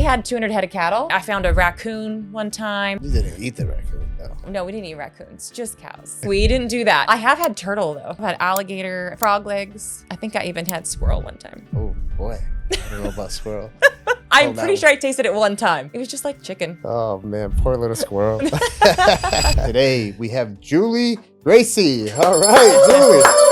had 200 head of cattle. I found a raccoon one time. You didn't eat the raccoon, though. No, we didn't eat raccoons, just cows. We didn't do that. I have had turtle though. I've had alligator, frog legs. I think I even had squirrel one time. Oh boy, I don't know about squirrel. I'm pretty sure I tasted it one time. It was just like chicken. Oh man, poor little squirrel. Today we have Julee Gracey. All right, Julie.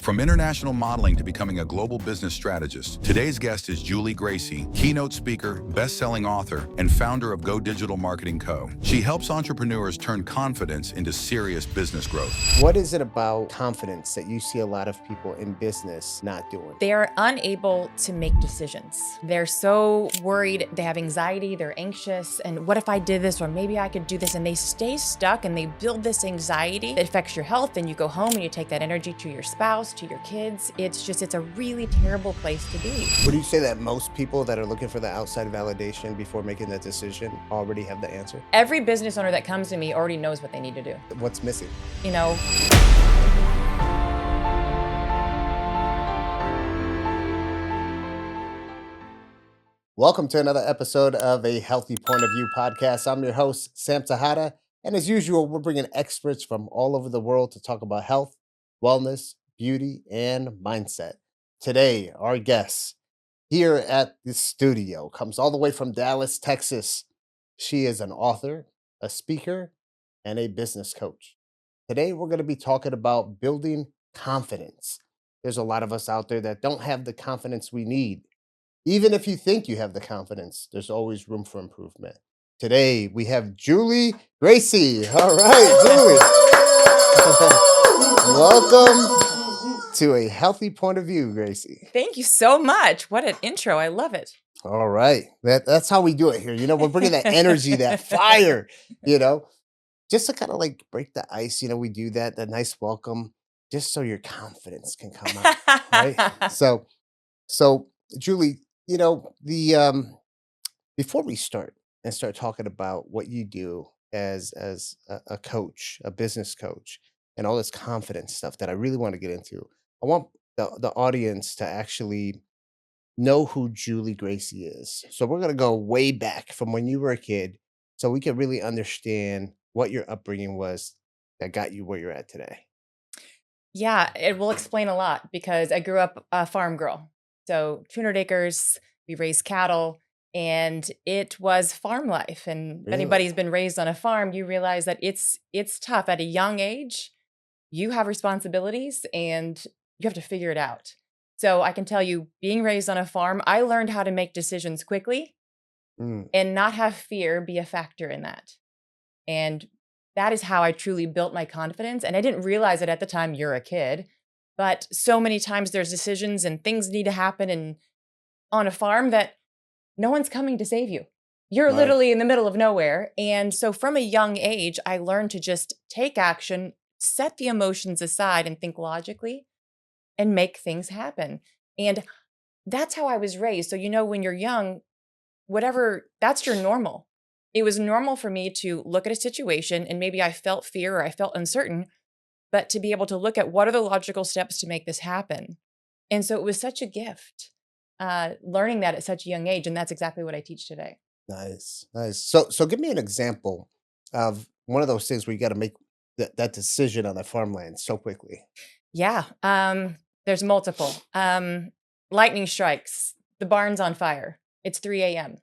From international modeling to becoming a global business strategist, today's guest is Julee Gracey, keynote speaker, best-selling author, and founder of Go Digital Marketing Co. She helps entrepreneurs turn confidence into serious business growth. What is it about confidence that you see a lot of people in business not doing? They are unable to make decisions. They're so worried, they have anxiety, they're anxious, and what if I did this, or maybe I could do this, and they stay stuck and they build this anxiety that affects your health, and you go home and you take that energy to your spouse, to your kids. It's a really terrible place to be. Would you say that most people that are looking for the outside validation before making that decision already have the answer? Every business owner that comes to me already knows what they need to do. What's missing? You know, Welcome to another episode of A Healthy Point of View podcast. I'm your host, Sam Tejada, and as usual, we're bringing experts from all over the world to talk about health, wellness, beauty, and mindset. Today, our guest here at the studio comes all the way from Dallas, Texas. She is an author, a speaker, and a business coach. Today, we're going to be talking about building confidence. There's a lot of us out there that don't have the confidence we need. Even if you think you have the confidence, there's always room for improvement. Today, we have Julee Gracey. All right, Julie. Welcome to A Healthy Point of View, Gracie. thank you so much. What an intro. I love it. All right. That's how we do it here. We're bringing that energy, that fire, just to kind of like break the ice. We do that nice welcome, just so your confidence can come out, right? So Julie, before we start talking about what you do as a coach, a business coach, and all this confidence stuff that I really want to get into, I want the audience to actually know who Julee Gracey is. So we're gonna go way back from when you were a kid, so we can really understand what your upbringing was that got you where you're at today. Yeah, it will explain a lot because I grew up a farm girl. So 200 acres, we raised cattle, and it was farm life. And if anybody's been raised on a farm, you realize that it's tough. At a young age, you have responsibilities and you have to figure it out. So I can tell you, being raised on a farm, I learned how to make decisions quickly and not have fear be a factor in that. And that is how I truly built my confidence. And I didn't realize it at the time. You're a kid. But so many times there's decisions and things need to happen and on a farm that no one's coming to save you. You're Right. literally in the middle of nowhere. And so from a young age, I learned to just take action, set the emotions aside and think logically and make things happen. And that's how I was raised. So, when you're young, that's your normal. It was normal for me to look at a situation and maybe I felt fear or I felt uncertain, but to be able to look at what are the logical steps to make this happen. And so it was such a gift, learning that at such a young age. And that's exactly what I teach today. Nice. So give me an example of one of those things where you got to make that decision on the farmland so quickly. Yeah, there's multiple. Lightning strikes, the barn's on fire. It's 3 a.m.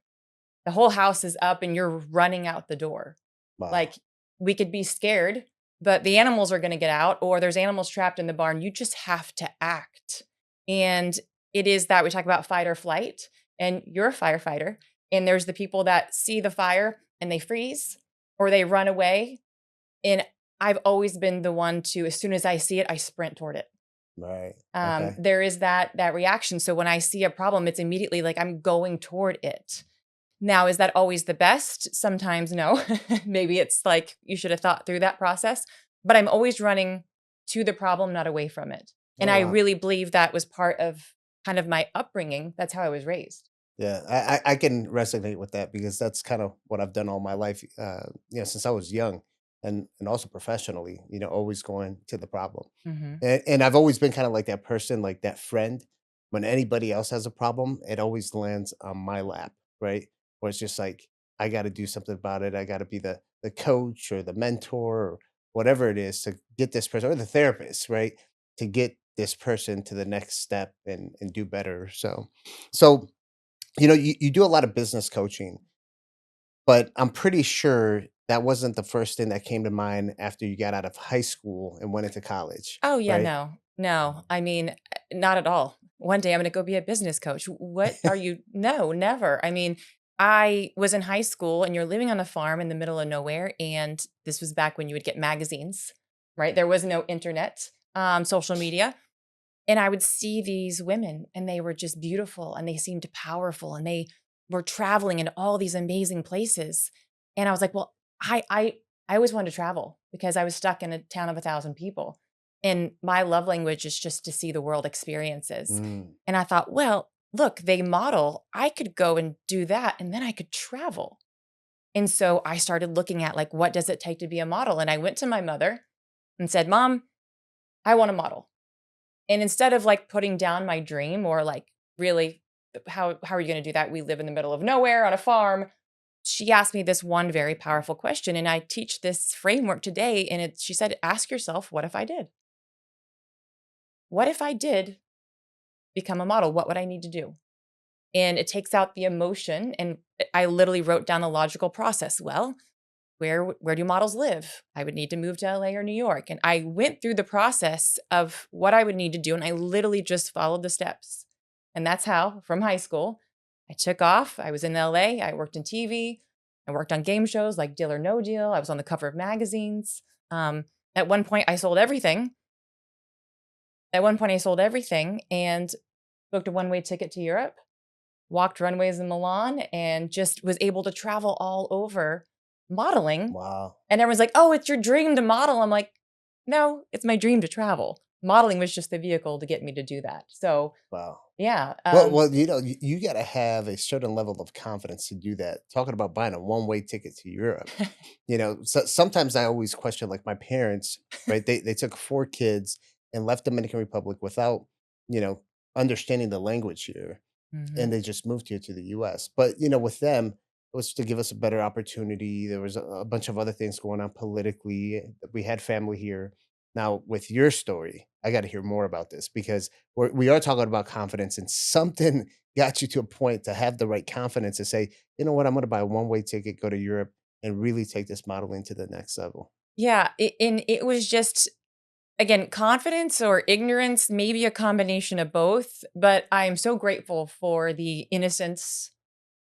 The whole house is up and you're running out the door. Wow. Like, we could be scared, but the animals are going to get out, or there's animals trapped in the barn. You just have to act. And it is that we talk about fight or flight, and you're a firefighter. And there's the people that see the fire and they freeze or they run away. And I've always been the one to, as soon as I see it, I sprint toward it. Right. Okay. There is that reaction. So when I see a problem, it's immediately like I'm going toward it. Now, is that always the best? Sometimes no. Maybe it's like you should have thought through that process, but I'm always running to the problem, not away from it. And I really believe that was part of kind of my upbringing. That's how I was raised. Yeah, I can resonate with that because that's kind of what I've done all my life, since I was young and also professionally, always going to the problem. Mm-hmm. And I've always been kind of like that person, like that friend. When anybody else has a problem, it always lands on my lap. right? Where it's just like, I got to do something about it. I got to be the coach or the mentor or whatever it is to get this person or the therapist, right? To get this person to the next step and do better. So you do a lot of business coaching, but I'm pretty sure that wasn't the first thing that came to mind after you got out of high school and went into college, Oh, yeah, right? no. No, I mean, not at all. One day I'm gonna go be a business coach. What are you No, never. I mean, I was in high school and you're living on a farm in the middle of nowhere, and this was back when you would get magazines, right? There was no internet, social media, and I would see these women, and they were just beautiful, and they seemed powerful, and they were traveling in all these amazing places, and I was like, "Well, I always wanted to travel because I was stuck in a town of 1,000 people, and my love language is just to see the world experiences." Mm, And I thought, "Well, look, they model. I could go and do that, and then I could travel." And so I started looking at, like, what does it take to be a model? And I went to my mother and said, "Mom, I want to model." And instead of, like, putting down my dream or, like, really, how are you gonna do that? We live in the middle of nowhere on a farm. She asked me this one very powerful question, and I teach this framework today, and she said, "Ask yourself, what if I did? What if I did become a model? What would I need to do?" And it takes out the emotion, and I literally wrote down the logical process. Well, where do models live? I would need to move to LA or New York. And I went through the process of what I would need to do, and I literally just followed the steps. And that's how, from high school, I took off. I was in LA. I worked in TV. I worked on game shows like Deal or No Deal. I was on the cover of magazines. At one point, I sold everything. At one point, I sold everything and booked a one-way ticket to Europe, walked runways in Milan, and just was able to travel all over modeling. wow. And everyone's like, "Oh, it's your dream to model." I'm like, "No, it's my dream to travel." Modeling was just the vehicle to get me to do that. So, Wow. yeah, Well, you gotta have a certain level of confidence to do that. Talking about buying a one-way ticket to Europe. Sometimes I always question, like, my parents, right? They took 4 kids and left Dominican Republic without, you know, understanding the language here, and Mhm. they just moved here to the US. But, with them, it was to give us a better opportunity. There was a bunch of other things going on politically. We had family here. Now, with your story, I gotta hear more about this because we are talking about confidence, and something got you to a point to have the right confidence to say, "You know what? I'm gonna buy a one-way ticket, go to Europe, and really take this modeling to the next level." Yeah, and it was just, again, confidence or ignorance, maybe a combination of both, but I am so grateful for the innocence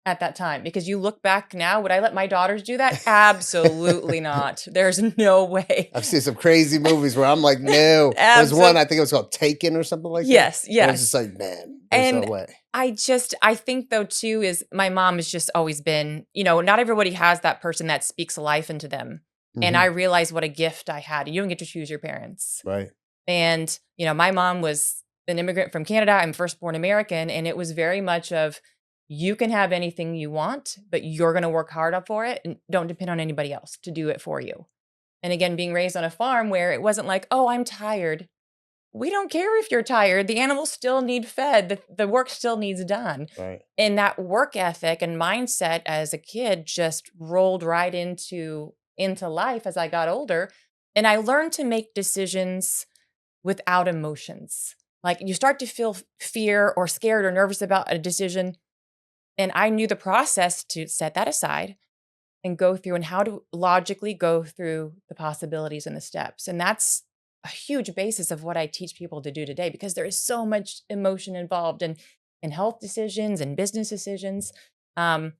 at that time, because you look back now, would I let my daughters do that? Absolutely not. There's no way. I've seen some crazy movies where I'm like, "No." There's one, Absolutely. I think it was called Taken or something like that, Yes, and it's just yes. like, "Man, there's no And way." I think though too is my mom has just always been, not everybody has that person that speaks life into them. And I Mhm. realized what a gift I had. You don't get to choose your parents. Right. And, my mom was an immigrant from Canada. I'm first born American. And it was very much of, you can have anything you want, but you're going to work hard up for it and don't depend on anybody else to do it for you. And again, being raised on a farm where it wasn't like, "Oh, I'm tired." We don't care if you're tired. The animals still need fed. The work still needs done. Right. And that work ethic and mindset as a kid just rolled right into life as I got older. And I learned to make decisions without emotions. Like, you start to feel fear or scared or nervous about a decision. And I knew the process to set that aside and go through, and how to logically go through the possibilities and the steps. And that's a huge basis of what I teach people to do today, because there is so much emotion involved in health decisions and business decisions. Um,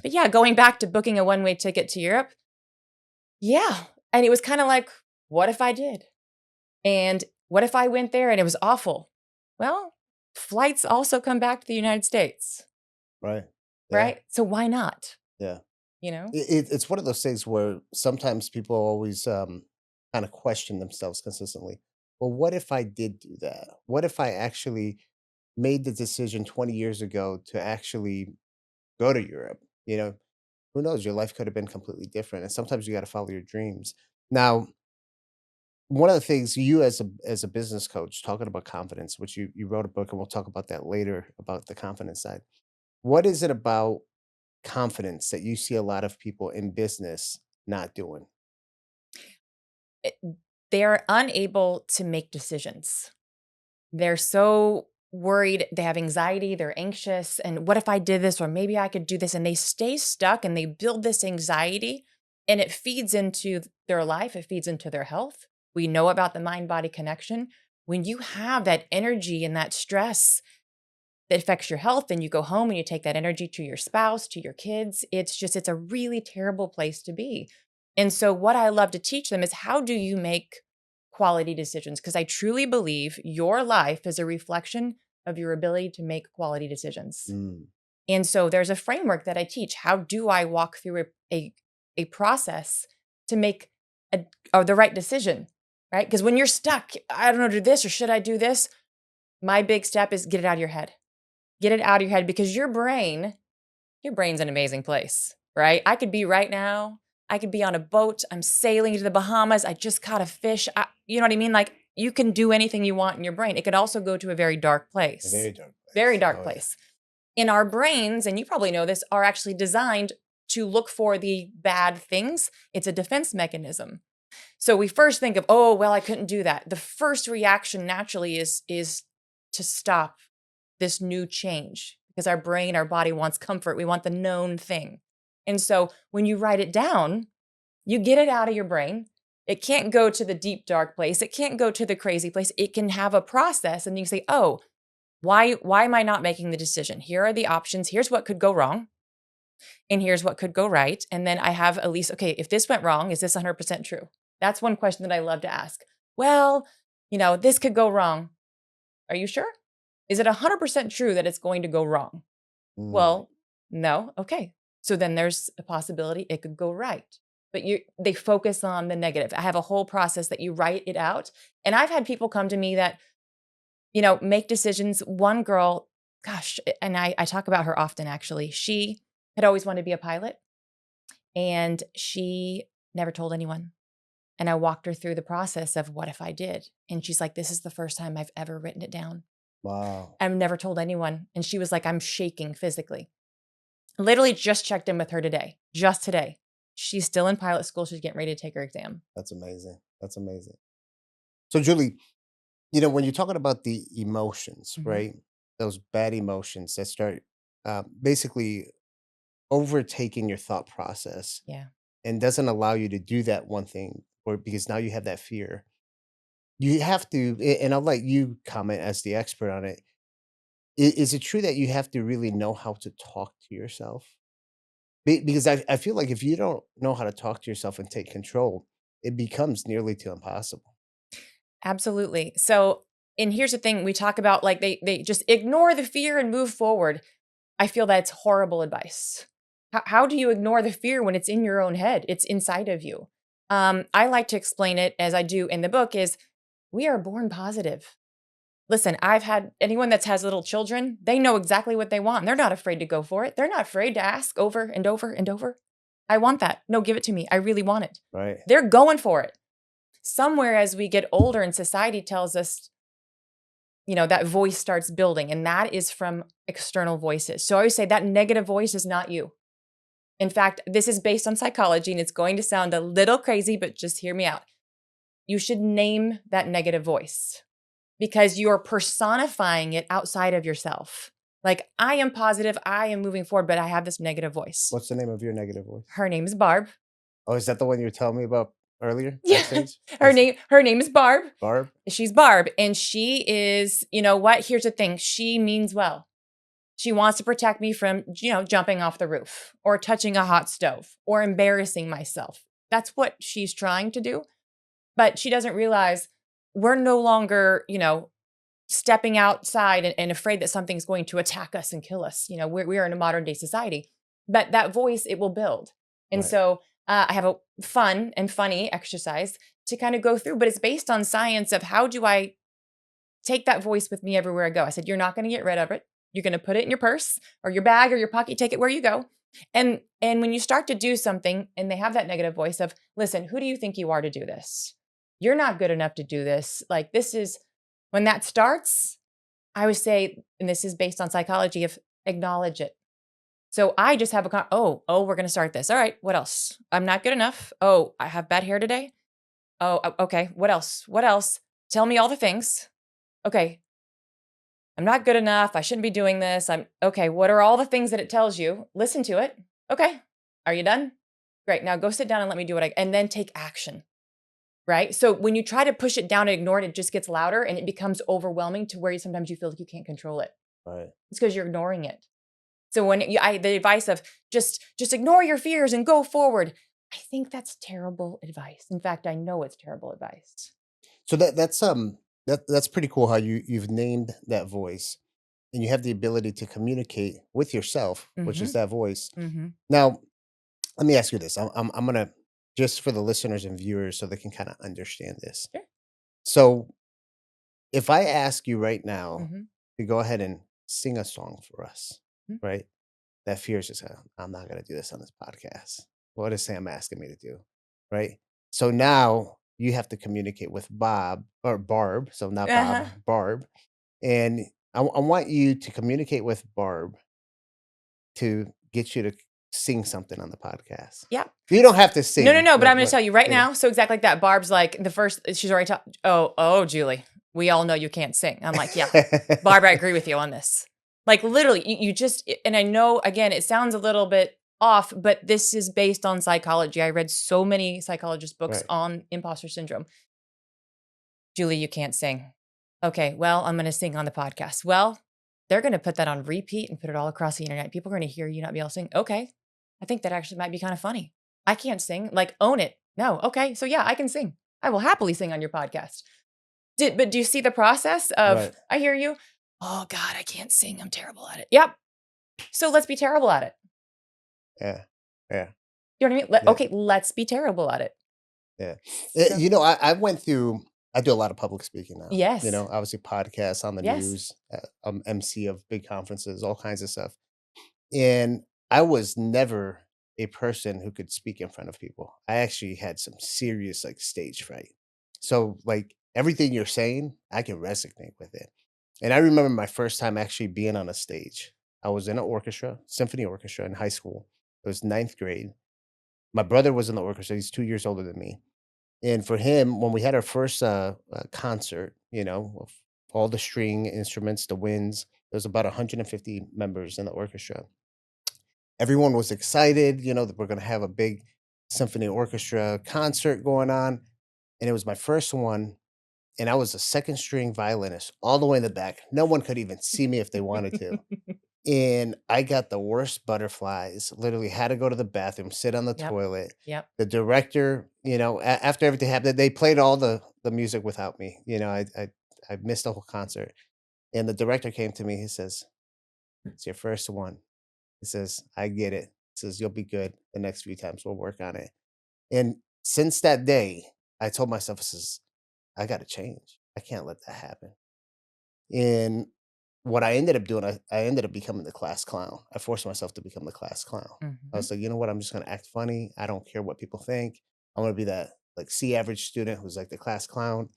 but yeah, going back to booking a one-way ticket to Europe, yeah. And it was kind of like, what if I did? And what if I went there and it was awful? Well, flights also come back to the United States, Right. Yeah. right? So why not? Yeah. You know? It's one of those things where sometimes people always kind of question themselves consistently. Well, what if I did do that? What if I actually made the decision 20 years ago to actually go to Europe? Who knows? Your life could have been completely different. And sometimes you got to follow your dreams. Now, one of the things you as a business coach talking about confidence, which you wrote a book, and we'll talk about that later about the confidence side. What is it about confidence that you see a lot of people in business not doing? It- they're unable to make decisions. They're so worried, they have anxiety, they're anxious, and what if I did this or maybe I could do this, and they stay stuck and they build this anxiety and it feeds into their life, it feeds into their health. We know about the mind body connection. When you have that energy and that stress that affects your health, and you go home and you take that energy to your spouse, to your kids, it's a really terrible place to be. And so what I love to teach them is, how do you make quality decisions? Because I truly believe your life is a reflection of your ability to make quality decisions. Mm, And so there's a framework that I teach. How do I walk through a process to make the right decision, right? Because when you're stuck, I don't know, do this or should I do this? My big step is get it out of your head. Get it out of your head, because your brain's an amazing place, right? I could be right now, I could be on a boat, I'm sailing to the Bahamas, I just caught a fish. You know what I mean? Like, you can do anything you want in your brain. It could also go to a very dark a place. very dark place. Very dark Oh, yeah. place. In our brains, and you probably know this, are actually designed to look for the bad things. It's a defense mechanism. So we first think of, oh, well, I couldn't do that. The first reaction naturally is to stop this new change, because our brain, our body wants comfort. We want the known thing. And so when you write it down, you get it out of your brain. It can't go to the deep, dark place. It can't go to the crazy place. It can have a process, and you can say, oh, why am I not making the decision? Here are the options. Here's what could go wrong. And here's what could go right. And then I have at least, okay, if this went wrong, is this 100% true? That's one question that I love to ask. Well, this could go wrong. Are you sure? Is it 100% true that it's going to go wrong? Mm, Well, no. Okay. So then there's a possibility it could go right. But they focus on the negative. I have a whole process that you write it out. And I've had people come to me that, make decisions. One girl, gosh, and I talk about her often, actually. She had always wanted to be a pilot, and she never told anyone. And I walked her through the process of, what if I did? And she's like, this is the first time I've ever written it down. wow. I've never told anyone. And she was like, I'm shaking physically. Literally just checked in with her today, just today. She's still in pilot school. She's getting ready to take her exam. That's amazing. That's amazing. So, Julie, when you're talking about the emotions, Mhm. right? Those bad emotions that start basically overtaking your thought process Yeah. and doesn't allow you to do that one thing, or because now you have that fear. You have to, and I'll let you comment as the expert on it. Is it true that you have to really know how to talk to yourself? Because I feel like if you don't know how to talk to yourself and take control, it becomes nearly to impossible. Absolutely. So, and here's the thing, we talk about, like, they just ignore the fear and move forward. I feel that's horrible advice. How do you ignore the fear when it's in your own head? It's inside of you. I like to explain it, as I do in the book, is we are born positive. Listen, I've had anyone that has little children, they know exactly what they want. And they're not afraid to go for it. They're not afraid to ask over and over and over. I want that. No, give it to me. I really want it. Right. They're going for it. Somewhere as we get older and society tells us, that voice starts building, and that is from external voices. So I always say that negative voice is not you. In fact, this is based on psychology, and it's going to sound a little crazy, but just hear me out. You should name that negative voice, because you're personifying it outside of yourself. Like, I am positive, I am moving forward, but I have this negative voice. What's the name of your negative voice? Her name is Barb. Oh, is that the one you were telling me about earlier? Yeah. Backstage? Her name is Barb. Barb? She's Barb, and she is, you know what? Here's the thing. She means well. She wants to protect me from, jumping off the roof or touching a hot stove or embarrassing myself. That's what she's trying to do. But she doesn't realize we're no longer, stepping outside and afraid that something's going to attack us and kill us. We are in a modern day society, but that voice, it will build. And Right. so I have a fun and funny exercise to kind of go through, but it's based on science of how do I take that voice with me everywhere I go. I said, you're not going to get rid of it. You're going to put it in your purse or your bag or your pocket, take it where you go. And when you start to do something and they have that negative voice of, listen, who do you think you are to do this? You're not good enough to do this. Like, this is when that starts, I would say, and this is based on psychology, of acknowledge it. So I just have we're going to start this. All right. What else? I'm not good enough. Oh, I have bad hair today. Oh, okay. What else? What else? Tell me all the things. Okay. I'm not good enough. I shouldn't be doing this. I'm okay. What are all the things that it tells you? Listen to it. Okay. Are you done? Great. Now go sit down and let me do and then take action. Right. So when you try to push it down and ignore it, it just gets louder and it becomes overwhelming to where sometimes you feel like you can't control it. Right. It's because you're ignoring it. So when the advice of just ignore your fears and go forward, I think that's terrible advice. In fact, I know it's terrible advice. So that's pretty cool how you've named that voice and you have the ability to communicate with yourself, which is Mm-hmm. that voice. Mm-hmm. Now, let me ask you this. I'm gonna just for the listeners and viewers so they can kind of understand this. Sure. So if I ask you right now Mm-hmm. to go ahead and sing a song for us, Mm-hmm. right? That fear is just, I'm not gonna do this on this podcast. What is Sam asking me to do? Right. So now you have to communicate with Bob or Barb. So not Bob, Uh-huh. Barb. And I want you to communicate with Barb to get you to sing something on the podcast. Yeah. You don't have to No. sing, But I'm going to tell you right yeah. now. So exactly like that. Barb's like she's already talked. Oh, Julie, we all know you can't sing. I'm like, yeah, Barb, I agree with you on this. Like literally, you just, and I know again, it sounds a little bit off, but this is based on psychology. I read so many psychologist books Right. on imposter syndrome. Julie, you can't sing. Okay, well, I'm going to sing on the podcast. Well, they're going to put that on repeat and put it all across the internet. People are going to hear you not be able to sing. Okay, I think that actually might be kind of funny. I can't sing. Like, own it. No, okay, so yeah, I can sing. I will happily sing on your podcast. But do you see the process of, Right. I hear you. Oh God, I can't sing. I'm terrible at it. Yep. So let's be terrible at it. Yeah. Yeah. You know what I mean? Yeah. Okay, let's be terrible at it. Yeah. So, I went through, I do a lot of public speaking now. yes. Obviously podcasts on the Yes. news, MC of big conferences, all kinds of stuff. And I was never a person who could speak in front of people. I actually had some serious like stage fright. So like everything you're saying, I can resonate with it. And I remember my first time actually being on a stage. I was in an orchestra, symphony orchestra in high school. It was ninth grade. My brother was in the orchestra. He's 2 years older than me. And for him, when we had our first concert, of all the string instruments, the winds, there was about 150 members in the orchestra. Everyone was excited, that we're going to have a big symphony orchestra concert going on. And it was my first one. And I was a second string violinist all the way in the back. No one could even see me if they wanted to. And I got the worst butterflies. Literally had to go to the bathroom, sit on the Yep. toilet. Yep. The director, after everything happened, they played all the music without me. I missed the whole concert. And the director came to me. He says, "It's your first one." He says, "I get it." He says, "You'll be good the next few times. We'll work on it." And since that day, I told myself, I got to change. I can't let that happen. And what I ended up doing, I ended up becoming the class clown. I forced myself to become the class clown. I Mhm. was like, you know what? I'm just going to act funny. I don't care what people think. I'm going to be that like C average student who's like the class clown.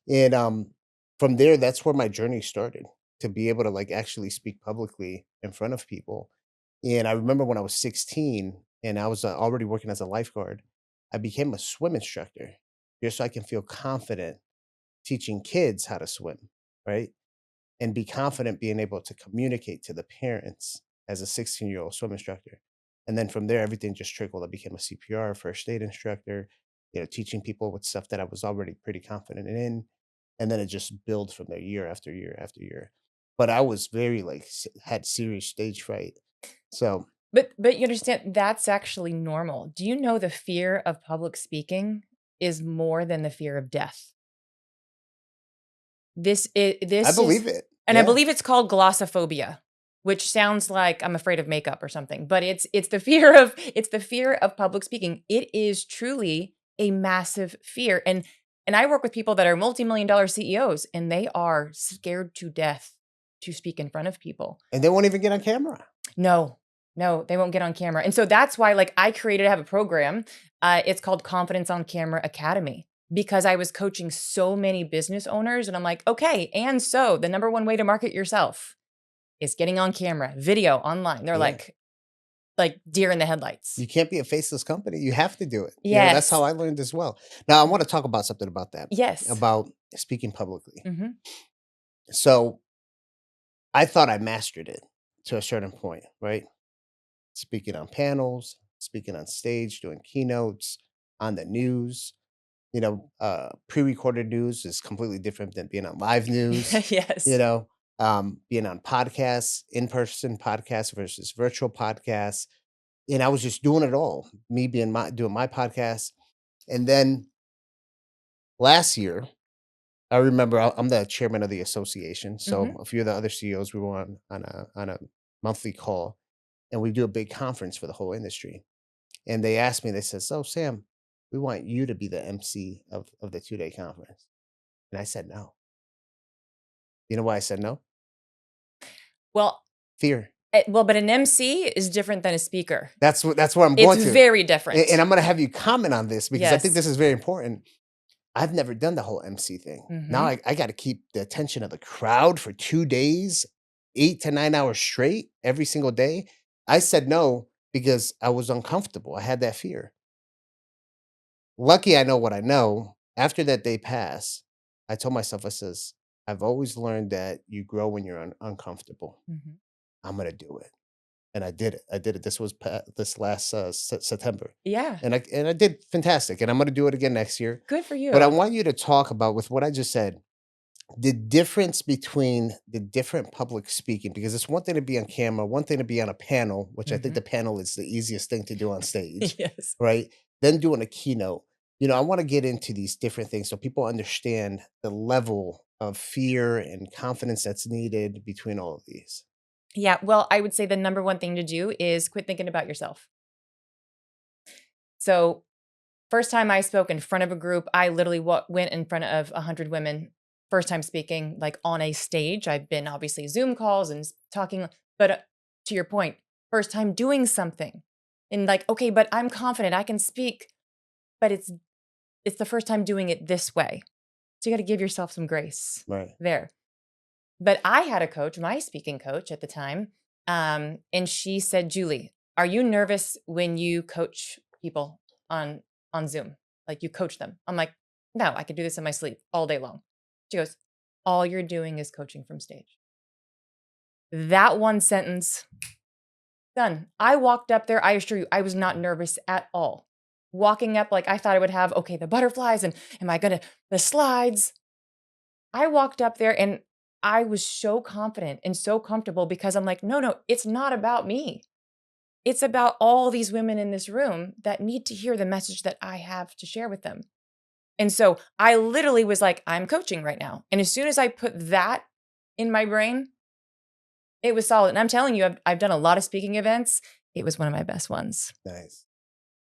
And from there, that's where my journey started to be able to like actually speak publicly in front of people. And I remember when I was 16 and I was already working as a lifeguard, I became a swim instructor just so I can feel confident teaching kids how to swim, right? And be confident being able to communicate to the parents as a 16-year-old swim instructor. And then from there, everything just trickled. I became a CPR, first aid instructor, teaching people with stuff that I was already pretty confident in. And then it just built from there year after year after year. But I was very had serious stage fright. So But you understand that's actually normal. Do you know the fear of public speaking is more than the fear of death? This I is believe it. and I Yeah. believe it's called glossophobia, which sounds like I'm afraid of makeup or something, but it's the fear of public speaking. It is truly a massive fear. And I work with people that are multi-million-dollar CEOs and they are scared to death to speak in front of people. And they won't even get on camera. No, they won't get on camera. And so that's why I have a program. It's called Confidence on Camera Academy because I was coaching so many business owners and I'm like, okay. And so the number one way to market yourself is getting on camera, video online. They're Yeah. like, like deer in the headlights. You can't be a faceless company. You have to do it. That's how Yes. I learned as well. Now, I want to talk about something about that, Yes. about speaking publicly. Hmm. So I thought I mastered it to a certain point, right? Speaking on panels, speaking on stage, doing keynotes, on the news. Pre-recorded news is completely different than being on live news. You Yes. know, being on podcasts, in-person podcasts versus virtual podcasts, and I was just doing it all. Me doing my podcast, and then last year, I remember I'm the chairman of the association, so Hmm. a few of the other CEOs we were on a monthly call, and we do a big conference for the whole industry. And they asked me, they said, "So Sam, we want you to be the MC of the 2-day conference." And I said no. You know why I said no? Well, Fear. but an MC is different than a speaker. That's where I'm It's going to. very And different. I'm gonna have you comment on this because I think Yes. this is very important. I've never done the whole MC thing. Now Hmm. I gotta keep the attention of the crowd for 2 days, 8 to 9 hours straight every single day. I said no because I was uncomfortable. I had that fear. Lucky I know what I know. After that day passed, I told myself, I says, "I've always learned that you grow when you're uncomfortable. Hmm. I'm gonna do it." And I did it. I did it. This was this last September, Yeah. and I did fantastic. And I'm gonna do it again next year. Good for But I you. want you to talk about with what I just said, the difference between the different public speaking, because it's one thing to be on camera, one thing to be on a panel, which I think Hmm. the panel is the easiest thing to do on stage, Yes. right? Then doing a keynote. I want to get into these different things so people understand the level of fear and confidence that's needed between all of these. Yeah. Well, I would say the number one thing to do is quit thinking about yourself. So, first time I spoke in front of a group, I literally went in front of 100 women. First time speaking, like on a stage. I've been obviously Zoom calls and talking, but to your point, first time doing something, and like, okay, but I'm confident I can speak, but it's the first time doing it this way. So you got to give yourself some grace Right. there. But I had a coach, my speaking coach at the time, and she said, "Julie, are you nervous when you coach people on Zoom? Like you coach them?" I'm like, "No, I could do this in my sleep all day long." She goes, "All you're doing is coaching from stage." That one sentence, done. I walked up there. I assure you, I was not nervous at all. Walking up like I thought I would have, okay, the butterflies and am I gonna the slides? I walked up there and I was so confident and so comfortable because I'm like, no, no, it's not about me. It's about all these women in this room that need to hear the message that I have to share with them. And so I literally was like, I'm coaching right now. And as soon as I put that in my brain, it was solid. And I'm telling you, I've done a lot of speaking events. It was one of my best ones. Nice.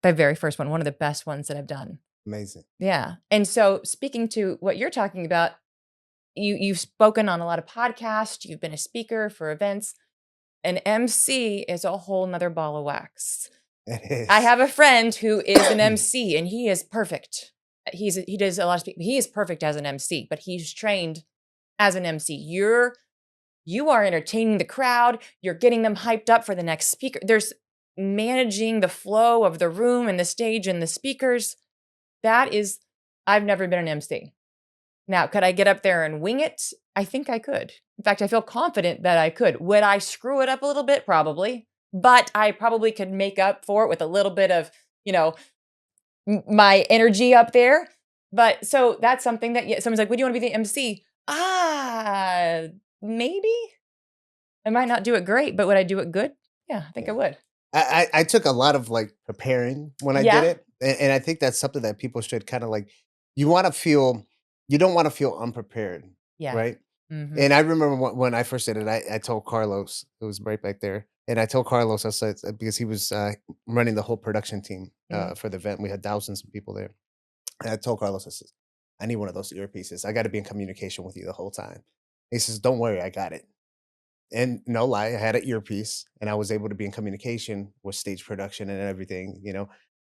The very first one of the best ones that I've done. Amazing. Yeah. And so speaking to what you're talking about, you've spoken on a lot of podcasts, you've been a speaker for events. An MC is a whole nother ball of wax. It I is. have a friend who is an MC and he is perfect. He does a lot of speaking. He is perfect as an MC, but he's trained as an MC. You are entertaining the crowd, you're getting them hyped up for the next speaker. There's managing the flow of the room and the stage and the speakers. I've never been an MC. Now, could I get up there and wing it? I think I could. In fact, I feel confident that I could. Would I screw it up a little bit? Probably. But I probably could make up for it with a little bit of, my energy up there. But so that's something that someone's like, would you want to be the MC? Maybe. I might not do it great, but would I do it good? Yeah, I think I Yeah. would. I took a lot of preparing when I did Yeah. it. And I think that's something that people should kind of you want to feel, you don't want to feel unprepared. Yeah. Right. Hmm. And I remember when I first did it, I told Carlos, who was right back there. And I told Carlos, I said, because he was running the whole production team for the event. We had thousands of people there. And I told Carlos, I said, I need one of those earpieces. I got to be in communication with you the whole time. He says, don't worry, I got it. And no lie, I had an earpiece and I was able to be in communication with stage production and everything.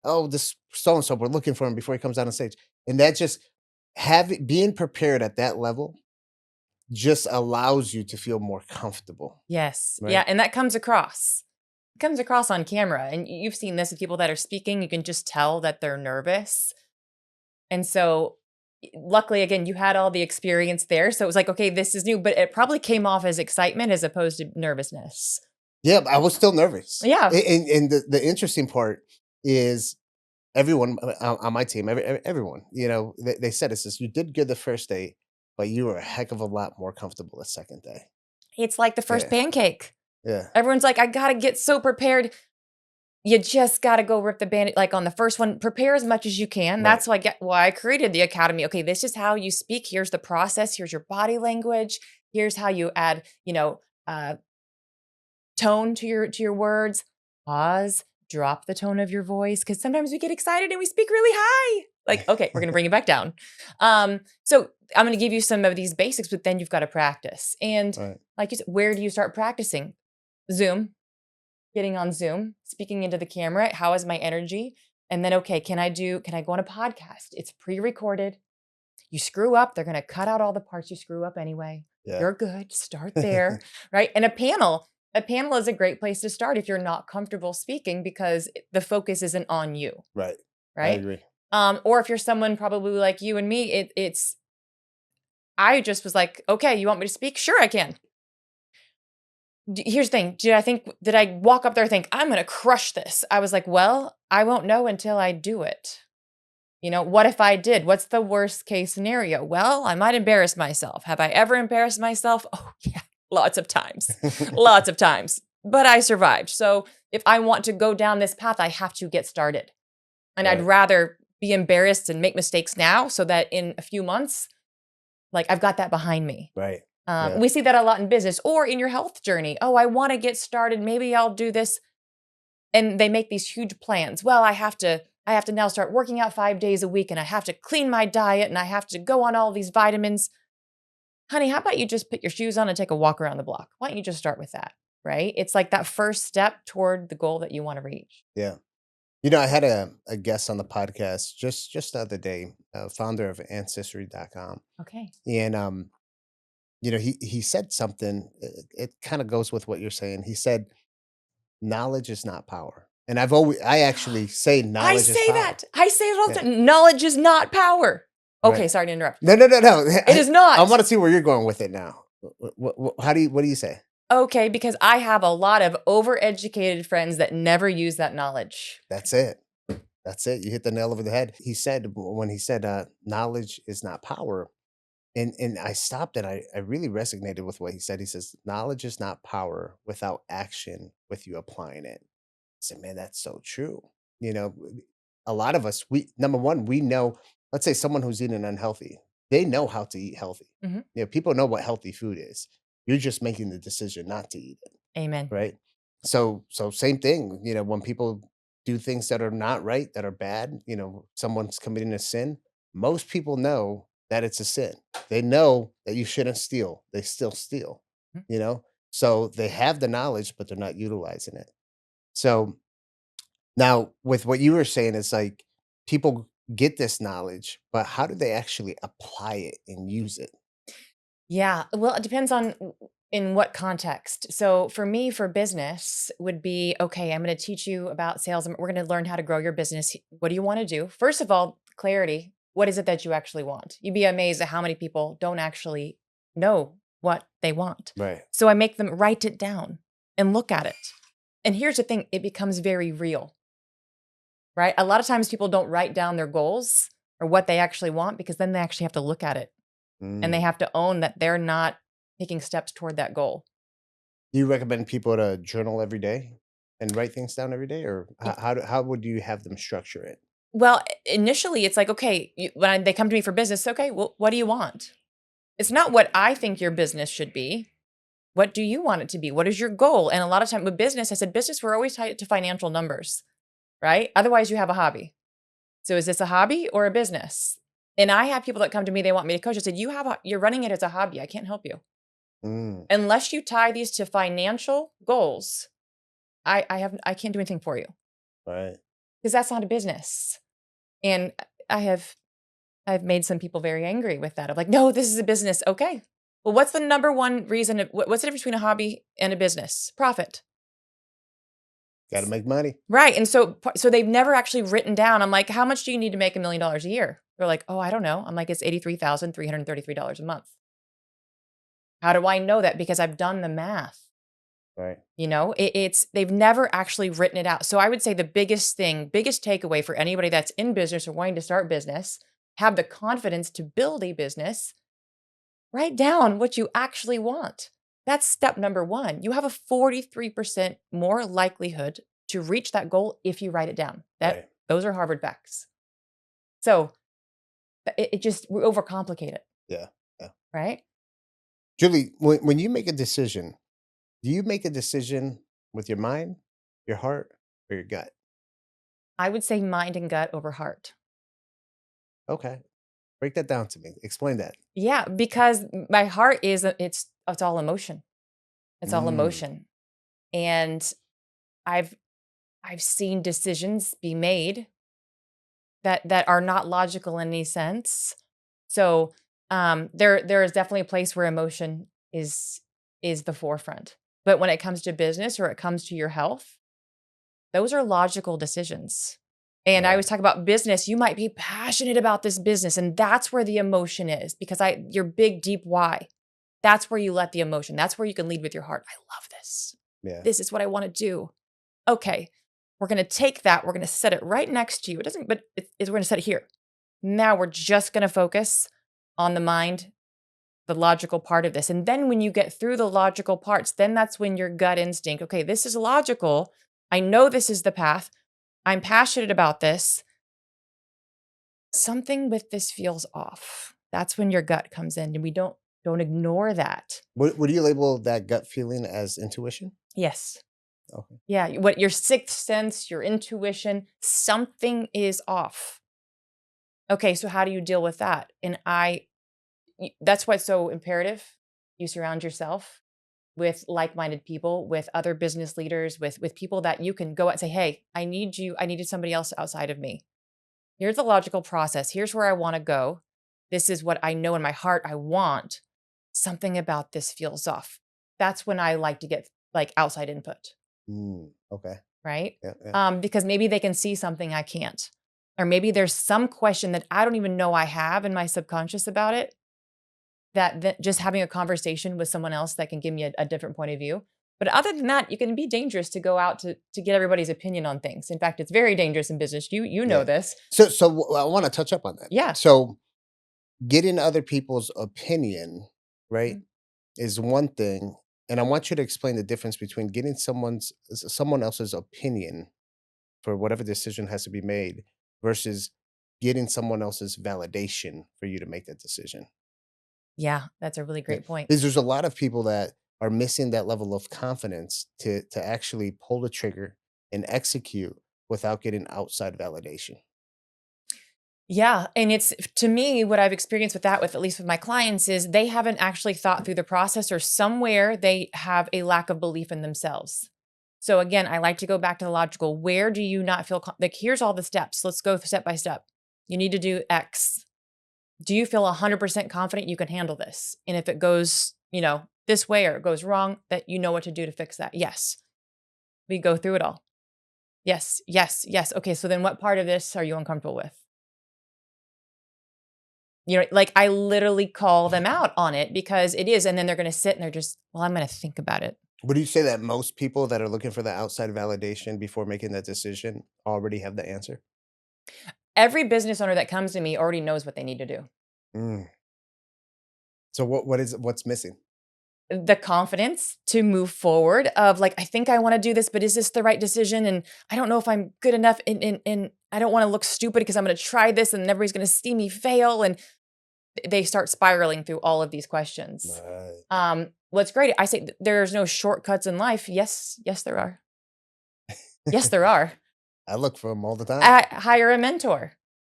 Oh, this so and so, we're looking for him before he comes out on stage. And that just being prepared at that level just allows you to feel more comfortable, Yes. Yeah. right? And that comes across. comes across on camera. And you've seen this with people that are speaking. You can just tell that they're nervous. And so luckily, again, you had all the experience there. So it was like, okay, this is new, but it probably came off as excitement as opposed to nervousness. Yeah, I was still nervous. Yeah. And the interesting part is everyone on my team, everyone, they said it says you did good the first day, but you were a heck of a lot more comfortable the second day. It's like the first Yeah. pancake. Yeah. Everyone's like, I got to get so prepared. You just got to go rip the band. Like on the first one, prepare as much as you can. Right. That's why I created the academy. Okay, this is how you speak. Here's the process. Here's your body language. Here's how you add, tone to your words. Pause. Drop the tone of your voice because sometimes we get excited and we speak really high. Like, okay, we're gonna bring it back down. So I'm gonna give you some of these basics, but then you've got to practice. And Right. like you said, where do you start practicing? Zoom. Getting on Zoom, speaking into the camera. How is my energy? And then, okay, can I go on a podcast? It's pre-recorded. You screw up, they're going to cut out all the parts you screw up anyway. Yeah. You're good. Start there, right? And a panel is a great place to start if you're not comfortable speaking because the focus isn't on you, Right. I right? agree. Or if you're someone probably like you and me, I just was like, okay, you want me to speak? Sure, I can. Here's the thing. Did I walk up there and think, I'm going to crush this? I was like, well, I won't know until I do it. What if I did? What's the worst case scenario? Well, I might embarrass myself. Have I ever embarrassed myself? Oh, yeah, lots of times. Lots of times. But I survived. So if I want to go down this path, I have to get started. And I'd Right. rather be embarrassed and make mistakes now so that in a few months, like I've got that behind me. Right. Yeah. We see that a lot in business or in your health journey. Oh, I want to get started. Maybe I'll do this. And they make these huge plans. Well, I have to now start working out 5 days a week and I have to clean my diet and I have to go on all these vitamins. Honey, how about you just put your shoes on and take a walk around the block? Why don't you just start with that, right? It's like that first step toward the goal that you want to reach. Yeah. I had a guest on the podcast just the other day, founder of ancestry.com. Okay. And he said something, it kind of goes with what you're saying. He said, knowledge is not power. And I actually say knowledge I is say power. that. I say it all the Yeah. time. Knowledge is not power. Okay, Right. sorry to interrupt. No. It is not. I want to see where you're going with it now. What do you say? Okay, because I have a lot of overeducated friends that never use that knowledge. That's it. You hit the nail over the head. He said when he said knowledge is not power. And I stopped and I really resonated with what he said. He says, knowledge is not power without action with you applying it. I said, man, that's so true. A lot of us, number one, we know, let's say someone who's eating unhealthy, they know how to eat healthy. Mhm. People know what healthy food is. You're just making the decision not to eat it. Amen. Right. So same thing, when people do things that are not right, that are bad, someone's committing a sin, most people know that it's a sin. They know that you shouldn't steal. They still steal, Mhm. So they have the knowledge, but they're not utilizing it. So now with what you were saying, it's like people get this knowledge, but how do they actually apply it and use it? Yeah, well, it depends on in what context. So for me, for business, would be okay. I'm going to teach you about sales, and we're going to learn how to grow your business. What do you want to do? First of all, clarity. What is it that you actually want? You'd be amazed at how many people don't actually know what they want. Right. So I make them write it down and look at it. And here's the thing: it becomes very real, right? A lot of times people don't write down their goals or what they actually want because then they actually have to look at it. And they Mm. have to own that they're not taking steps toward that goal. Do you recommend people to journal every day and write things down every day, or how would you have them structure it? Well, initially, it's like, okay, when they come to me for business, okay, well, what do you want? It's not what I think your business should be. What do you want it to be? What is your goal? And a lot of time with business, I said, business, we're always tied to financial numbers, right? Otherwise, you have a hobby. So is this a hobby or a business? And I have people that come to me, they want me to coach. I said, you're running it as a hobby. I can't help you. Mm. Unless you tie these to financial goals, I can't do anything for you Right. because that's not a business. And I've made some people very angry with that. I'm like, no, this is a business. Okay. Well, what's the number one reason? What's the difference between a hobby and a business? Profit. Got to make money. Right. And so they've never actually written down. I'm like, how much do you need to make $1 million a year? They're like, oh, I don't know. I'm like, it's $83,333 a month. How do I know that? Because I've done the math. Right. It's they've never actually written it out. So I would say the biggest takeaway for anybody that's in business or wanting to start business, have the confidence to build a business, write down what you actually want. That's step number one. You have a 43% more likelihood to reach that goal if you write it down. Right. Those are Harvard facts. So it just, we overcomplicate it. Yeah. Yeah. Right? Julie, when you make a decision, do you make a decision with your mind, your heart, or your gut? I would say mind and gut over heart. Okay. Break that down to me. Explain that. Yeah, because my heart is it's all emotion. It's all Mm. emotion. And I've seen decisions be made that are not logical in any sense. So there is definitely a place where emotion is the forefront. But when it comes to business or it comes to your health, those are logical decisions. And I Right. always talk about business. You might be passionate about this business, and that's where the emotion is, because your big, deep why. That's where you let the emotion. That's where you can lead with your heart. I love this. Yeah. This is what I want to do. Okay, we're going to take that. We're going to set it right next to you. It doesn't, but we're going to set it here. Now we're just going to focus on the mind, the logical part of this. And then when you get through the logical parts, then that's when your gut instinct, okay, this is logical. I know this is the path. I'm passionate about this. Something with this feels off. That's when your gut comes in, and we don't ignore that. Would you label that gut feeling as intuition? Yes. Okay. Yeah, what your sixth sense, your intuition, something is off. Okay, so how do you deal with that? And that's why it's so imperative you surround yourself with like-minded people, with other business leaders, with people that you can go out and say, hey, I needed somebody else outside of me. Here's the logical process. Here's where I want to go. This is what I know in my heart I want. Something about this feels off. That's when I like to get like outside input. Okay. Right? Yeah, yeah. Because maybe they can see something I can't. Or maybe there's some question that I don't even know I have in my subconscious about it, that just having a conversation with someone else that can give me a different point of view. But other than that, you can be dangerous to go out to get everybody's opinion on things. In fact, it's very dangerous in business. You know Yeah. this. So I want to touch up on that. Yeah. So getting other people's opinion, right, Mhm. is one thing, and I want you to explain the difference between getting someone else's opinion for whatever decision has to be made versus getting someone else's validation for you to make that decision. Yeah, that's a really Yeah. great point. Because there's a lot of people that are missing that level of confidence to actually pull the trigger and execute without getting outside validation. Yeah, and it's, to me, what I've experienced with that, with at least with my clients, is they haven't actually thought through the process, or somewhere they have a lack of belief in themselves. So again, I like to go back to the logical. Where do you not feel like, here's all the steps. Let's go step by step. You need to do X. Do you feel 100% confident you can handle this? And if it goes, this way, or it goes wrong, that you know what to do to fix that? Yes. We go through it all. Yes, yes, yes. Okay, so then what part of this are you uncomfortable with? Like, I literally call them out on it, because it is. And then they're going to sit and they're just, well, I'm going to think about it. Would you say that most people that are looking for the outside validation before making that decision already have the answer? Every business owner that comes to me already knows what they need to do. Mm. So what's missing? The confidence to move forward of like, I think I want to do this, but is this the right decision? And I don't know if I'm good enough, and I don't want to look stupid because I'm going to try this and everybody's going to see me fail. And they start spiraling through all of these questions. Right. What's great, I say there's no shortcuts in life. Yes, there are. Yes, there are. I look for them all the time. Hire a mentor.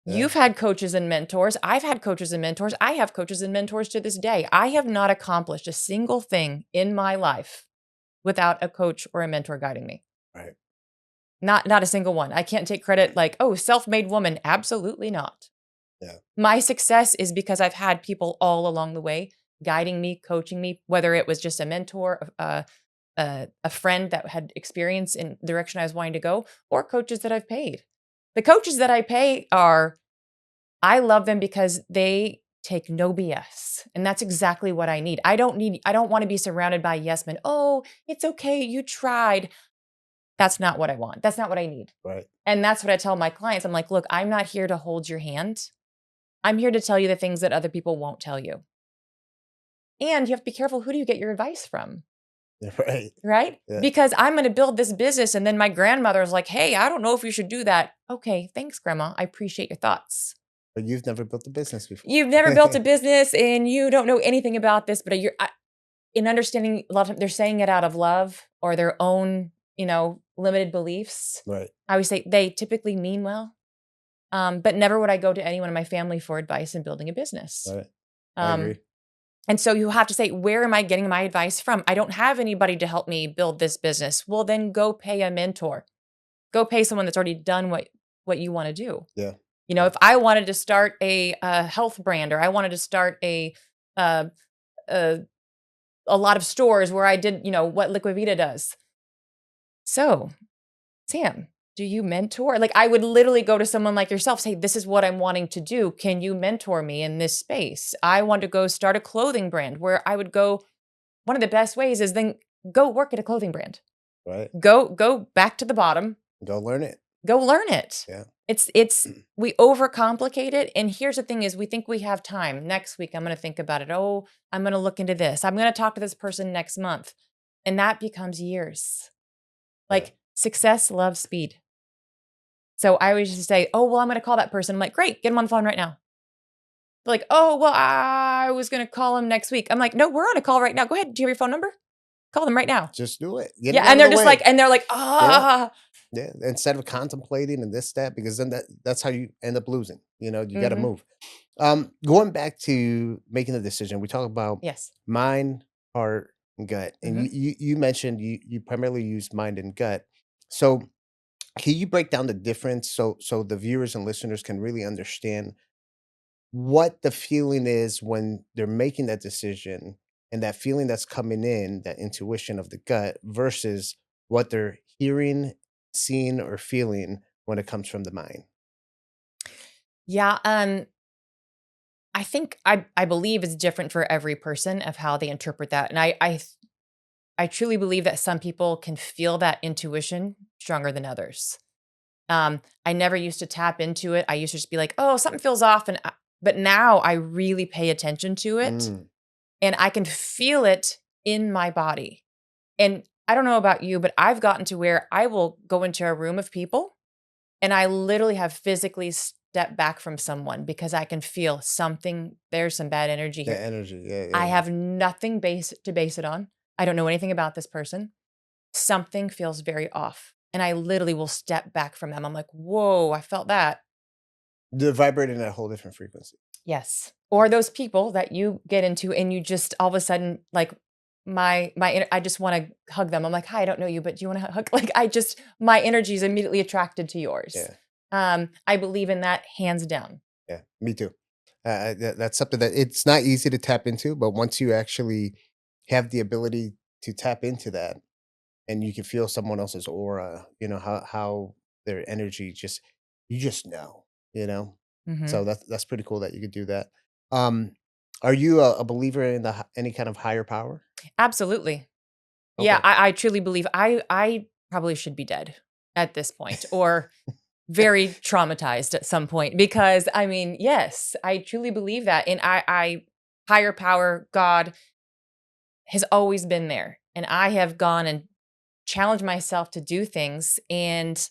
Yeah. You've had coaches and mentors. I've had coaches and mentors. I have coaches and mentors to this day. I have not accomplished a single thing in my life without a coach or a mentor guiding me. Right. Not a single one. I can't take credit like, oh, self-made woman. Absolutely not. Yeah. My success is because I've had people all along the way guiding me, coaching me, whether it was just a mentor, a a friend that had experience in the direction I was wanting to go, or coaches that I've paid. The coaches that I pay I love them because they take no BS. And that's exactly what I need. I don't want to be surrounded by yes men. Oh, it's okay. You tried. That's not what I want. That's not what I need. Right. And that's what I tell my clients. I'm like, look, I'm not here to hold your hand. I'm here to tell you the things that other people won't tell you. And you have to be careful. Who do you get your advice from? Right. Right? Yeah. Because I'm going to build this business. And then my grandmother's like, hey, I don't know if you should do that. Okay, thanks, Grandma. I appreciate your thoughts. But you've never built a business before. You've never built a business and you don't know anything about this, but in understanding, a lot of times they're saying it out of love or their own, limited beliefs. Right. I always say they typically mean well, but never would I go to anyone in my family for advice in building a business. Right. I agree. And so you have to say, where am I getting my advice from? I don't have anybody to help me build this business. Well, then go pay a mentor. Go pay someone that's already done what you want to do. Yeah. If I wanted to start a health brand, or I wanted to start a lot of stores where I did, what Liquivita does. So, Sam, do you mentor? Like, I would literally go to someone like yourself, say, this is what I'm wanting to do. Can you mentor me in this space? I want to go start a clothing brand, where I would go. One of the best ways is then go work at a clothing brand. Right. Go back to the bottom. Go learn it. Go learn it. Yeah. It's we overcomplicate it. And here's the thing is, we think we have time. Next week, I'm going to think about it. Oh, I'm going to look into this. I'm going to talk to this person next month. And that becomes years. Like, success loves speed. So I always just say, oh, well, I'm going to call that person. I'm like, great, get him on the phone right now. They're like, oh, well, I was going to call him next week. I'm like, no, we're on a call right now. Go ahead. Do you have your phone number? Call them right now. Just do it. Yeah. And they're just like, and they're like, Yeah. Instead of contemplating and that, because then that's how you end up losing. You got to move. Going back to making the decision, we talk about yes, mind, heart, and gut. And you mentioned you primarily use mind and gut. So can you break down the difference so the viewers and listeners can really understand what the feeling is when they're making that decision, and that feeling that's coming in, that intuition of the gut, versus what they're hearing, seeing, or feeling when it comes from the mind? Yeah. I think I believe it's different for every person of how they interpret that. And I truly believe that some people can feel that intuition stronger than others. I never used to tap into it. I used to just be like, oh, something feels off. But now I really pay attention to it, and I can feel it in my body. And I don't know about you, but I've gotten to where I will go into a room of people and I literally have physically stepped back from someone because I can feel something. There's some bad energy here. The energy. Yeah. I have nothing to base it on. I don't know anything about this person. Something feels very off. And I literally will step back from them. I'm like, whoa, I felt that. They're vibrating at a whole different frequency. Yes. Or those people that you get into and you just all of a sudden, like, I just want to hug them. I'm like, hi, I don't know you, but do you want to hug? Like, my energy is immediately attracted to yours. Yeah. I believe in that hands down. Yeah, me too. That's something that it's not easy to tap into, but once you actually have the ability to tap into that, and you can feel someone else's aura, how their energy you just know. So that's pretty cool that you could do that. Are you a believer in any kind of higher power? Absolutely. Yeah, Okay. I truly believe I probably should be dead at this point, or very traumatized at some point, because I mean, yes, I truly believe that. And I higher power, God, has always been there. And I have gone and challenged myself to do things and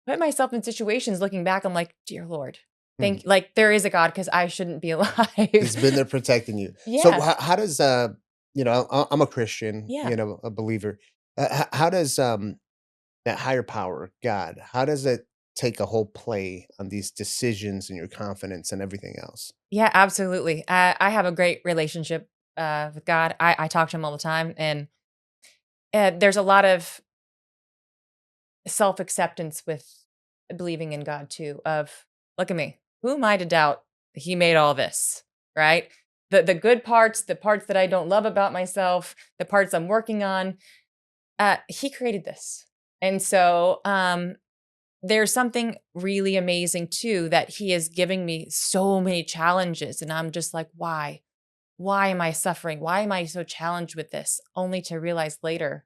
put myself in situations. Looking back, I'm like, dear Lord, like, there is a God, because I shouldn't be alive. He's been there protecting you. So Yeah. how does I'm a Christian, Yeah. a believer. How does that higher power, God, how does it take a whole play on these decisions and your confidence and everything else? Yeah, absolutely. I have a great relationship with God. I talk to him all the time. And there's a lot of self-acceptance with believing in God too, of, look at me. Who am I to doubt that he made all this, right? The good parts, the parts that I don't love about myself, the parts I'm working on. He created this. And so there's something really amazing too, that he is giving me so many challenges. And I'm just like, why? Why am I suffering? Why am I so challenged with this? Only to realize later,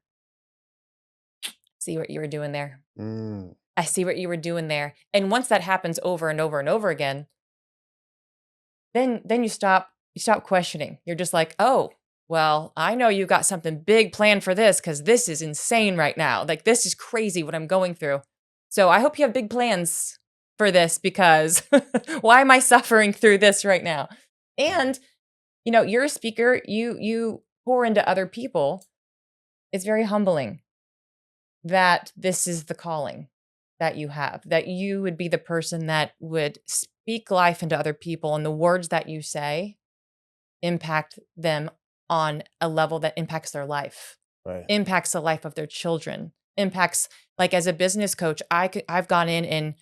see what you were doing there. Mm. I see what you were doing there. And once that happens over and over and over again, then you stop questioning. You're just like, oh, well, I know you got something big planned for this because this is insane right now. Like, this is crazy what I'm going through. So I hope you have big plans for this, because why am I suffering through this right now? And, you're a speaker, you pour into other people. It's very humbling that this is the calling that you have, that you would be the person that would speak life into other people, and the words that you say impact them on a level that impacts their life, Right. impacts the life of their children, impacts, like, as a business coach, I've gone in, and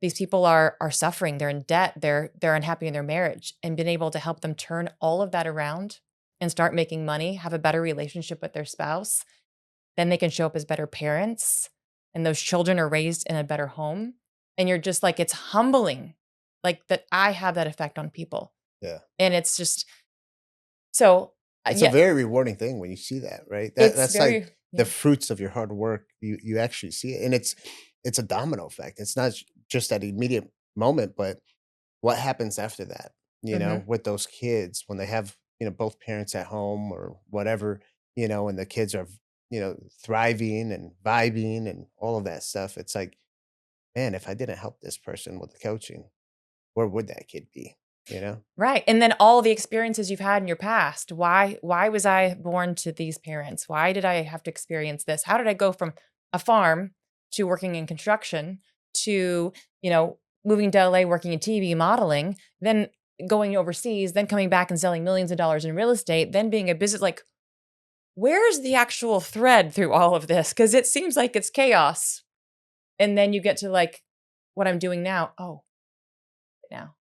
these people are suffering, they're in debt, they're unhappy in their marriage, and been able to help them turn all of that around and start making money, have a better relationship with their spouse. Then they can show up as better parents, and those children are raised in a better home. And you're just like, it's humbling, like, that I have that effect on people. Yeah. And it's just so It's yeah, a very rewarding thing when you see that, right? it's That's very like the fruits of your hard work. You actually see it, and it's a domino effect. It's not just that immediate moment, but what happens after that, mhm. with those kids when they have, both parents at home or whatever, and the kids are, thriving and vibing and all of that stuff. It's like, man, if I didn't help this person with the coaching, where would that kid be? You know? Right. And then all the experiences you've had in your past. Why was I born to these parents? Why did I have to experience this? How did I go from a farm to working in construction to, moving to LA, working in TV modeling, then going overseas, then coming back and selling millions of dollars in real estate, then being a business, like, where's the actual thread through all of this? Because it seems like it's chaos. And then you get to, like, what I'm doing now. Oh, now.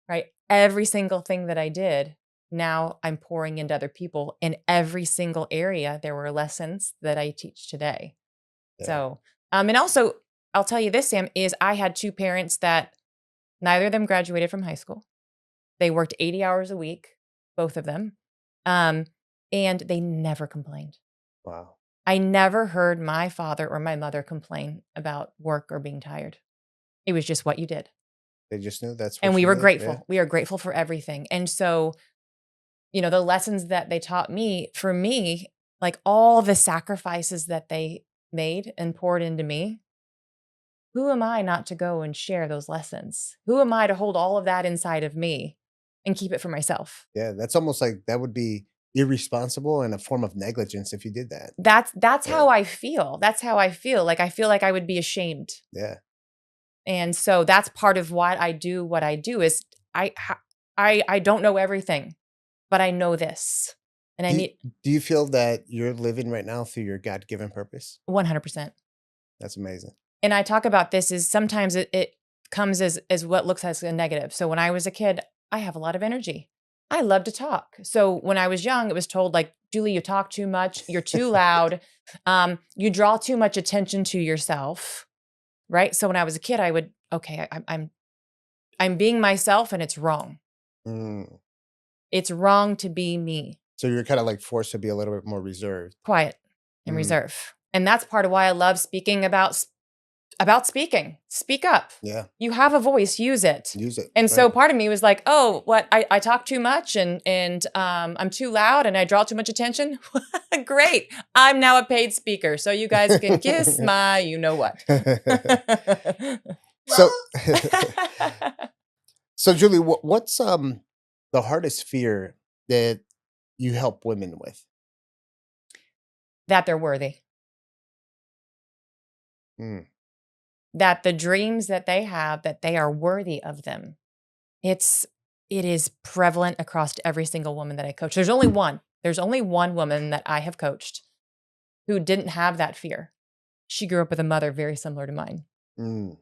Right? Every single thing that I did, now I'm pouring into other people in every single area. There were lessons that I teach today. Yeah. So, and also, I'll tell you this, Sam, is I had two parents that neither of them graduated from high school. They worked 80 hours a week, both of them. And they never complained. Wow. I never heard my father or my mother complain about work or being tired. It was just what you did. They just knew that's what And we you were did. grateful. Yeah. We are grateful for everything. And so, the lessons that they taught me, for me, like, all the sacrifices that they made and poured into me, who am I not to go and share those lessons? Who am I to hold all of that inside of me and keep it for myself? Yeah, that's almost like that would be irresponsible and a form of negligence if you did that. That's Yeah. how I feel. That's how I feel. Like, I feel like I would be ashamed. Yeah. And so that's part of why I do what I do, is I don't know everything, but I know this. And I Do you, need do you feel that you're living right now through your God-given purpose? 100%. That's amazing. And I talk about this, is sometimes it comes as what looks as a negative. So when I was a kid, I have a lot of energy. I love to talk. So when I was young, it was told, like, Julie, you talk too much. You're too loud. You draw too much attention to yourself. Right. So when I was a kid, I would, okay, I'm being myself, and it's wrong. Mm. It's wrong to be me. So you're kind of like forced to be a little bit more reserved. Quiet and Mm. reserve. And that's part of why I love speaking about speaking. Speak up. Yeah. You have a voice, use it. Use it. And so Right. part of me was like, oh, what, I talk too much, and I'm too loud, and I draw too much attention. Great. I'm now a paid speaker. So you guys can kiss my you know what. So, so Julie, what's the hardest fear that you help women with? That they're worthy. Mm. That the dreams that they have, that they are worthy of them. It is prevalent across every single woman that I coach. There's only one woman that I have coached who didn't have that fear. She grew up with a mother very similar to mine. Mm.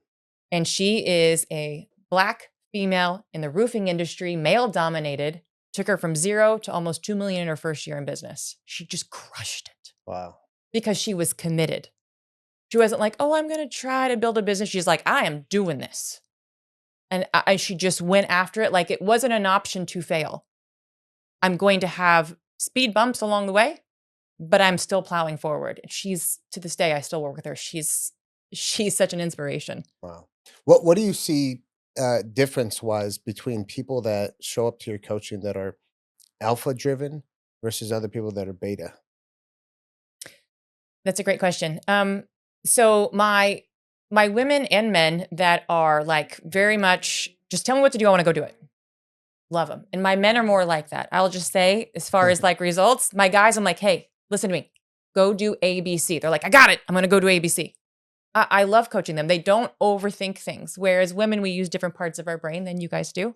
And she is a Black female in the roofing industry, male dominated, took her from 0 to almost 2 million in her first year in business. She just crushed it. Wow. because she was committed. She wasn't like, oh, I'm going to try to build a business. She's like, I am doing this. And she just went after it like it wasn't an option to fail. I'm going to have speed bumps along the way, but I'm still plowing forward. She's, to this day, I still work with her. She's such an inspiration. Wow. What do you see difference-wise between people that show up to your coaching that are alpha-driven versus other people that are beta? That's a great question. So my women and men that are like very much just tell me what to do, I want to go do it. Love them. And my men are more like that. I'll just say, as far as like results, my guys, I'm like, hey, listen to me. Go do ABC. They're like, I got it. I'm going to go do ABC. I love coaching them. They don't overthink things. Whereas women, we use different parts of our brain than you guys do.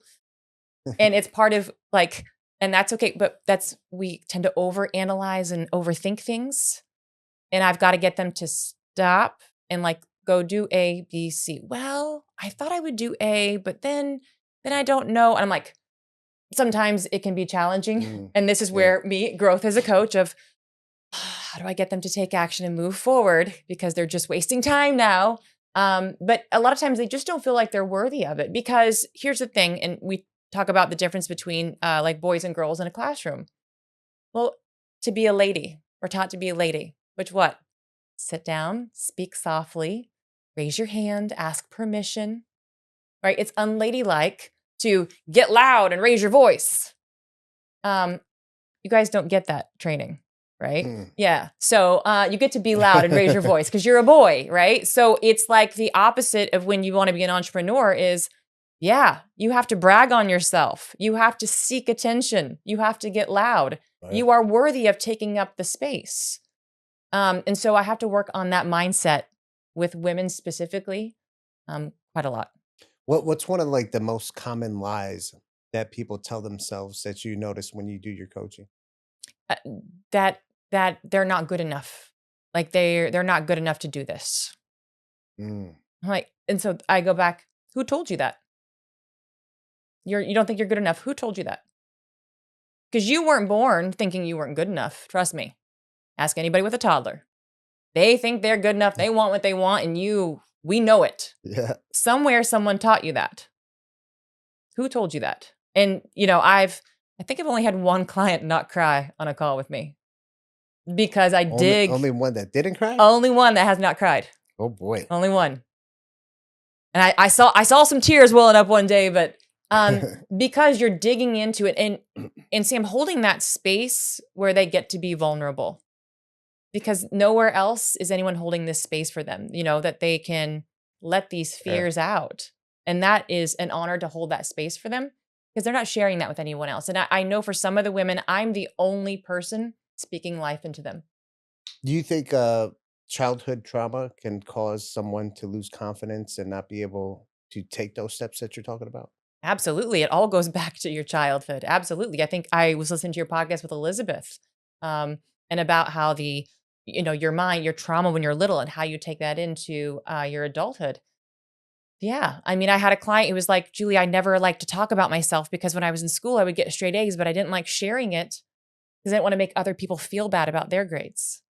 And it's part of like, and that's okay. But we tend to overanalyze and overthink things. And I've got to get them to stop and like, go do A, B, C. Well, I thought I would do A, but then I don't know. And I'm like, sometimes it can be challenging. And this is where growth as a coach of how do I get them to take action and move forward because they're just wasting time now. But a lot of times they just don't feel like they're worthy of it because here's the thing. And we talk about the difference between like boys and girls in a classroom. Well, to be a lady, we're taught to be a lady, which what? Sit down, speak softly, raise your hand, ask permission, right? It's unladylike to get loud and raise your voice. You guys don't get that training, right? Yeah. So you get to be loud and raise your voice because you're a boy, right? So it's like the opposite of when you want to be an entrepreneur is, yeah, you have to brag on yourself. You have to seek attention. You have to get loud. Right. You are worthy of taking up the space. And so I have to work on that mindset with women specifically quite a lot. What's one of like the most common lies that people tell themselves that you notice when you do your coaching? That they're not good enough. Like they're not good enough to do this. I'm like, and so I go back, who told you that? You don't think you're good enough. Who told you that? Because you weren't born thinking you weren't good enough. Trust me. Ask anybody with a toddler. They think they're good enough. They want what they want. And we know it. Yeah. Somewhere someone taught you that. Who told you that? And, I think I've only had one client not cry on a call with me because I dig. Only one that didn't cry? Only one that has not cried. Oh boy. Only one. And I saw some tears welling up one day, but because you're digging into it and Sam holding that space where they get to be vulnerable. Because nowhere else is anyone holding this space for them, that they can let these fears out. And that is an honor to hold that space for them because they're not sharing that with anyone else. And I know for some of the women, I'm the only person speaking life into them. Do you think childhood trauma can cause someone to lose confidence and not be able to take those steps that you're talking about? Absolutely. It all goes back to your childhood. Absolutely. I think I was listening to your podcast with Elizabeth and about how your mind, your trauma when you're little and how you take that into your adulthood. Yeah. I mean, I had a client who was like, Julie, I never liked to talk about myself because when I was in school, I would get straight A's, but I didn't like sharing it because I didn't want to make other people feel bad about their grades.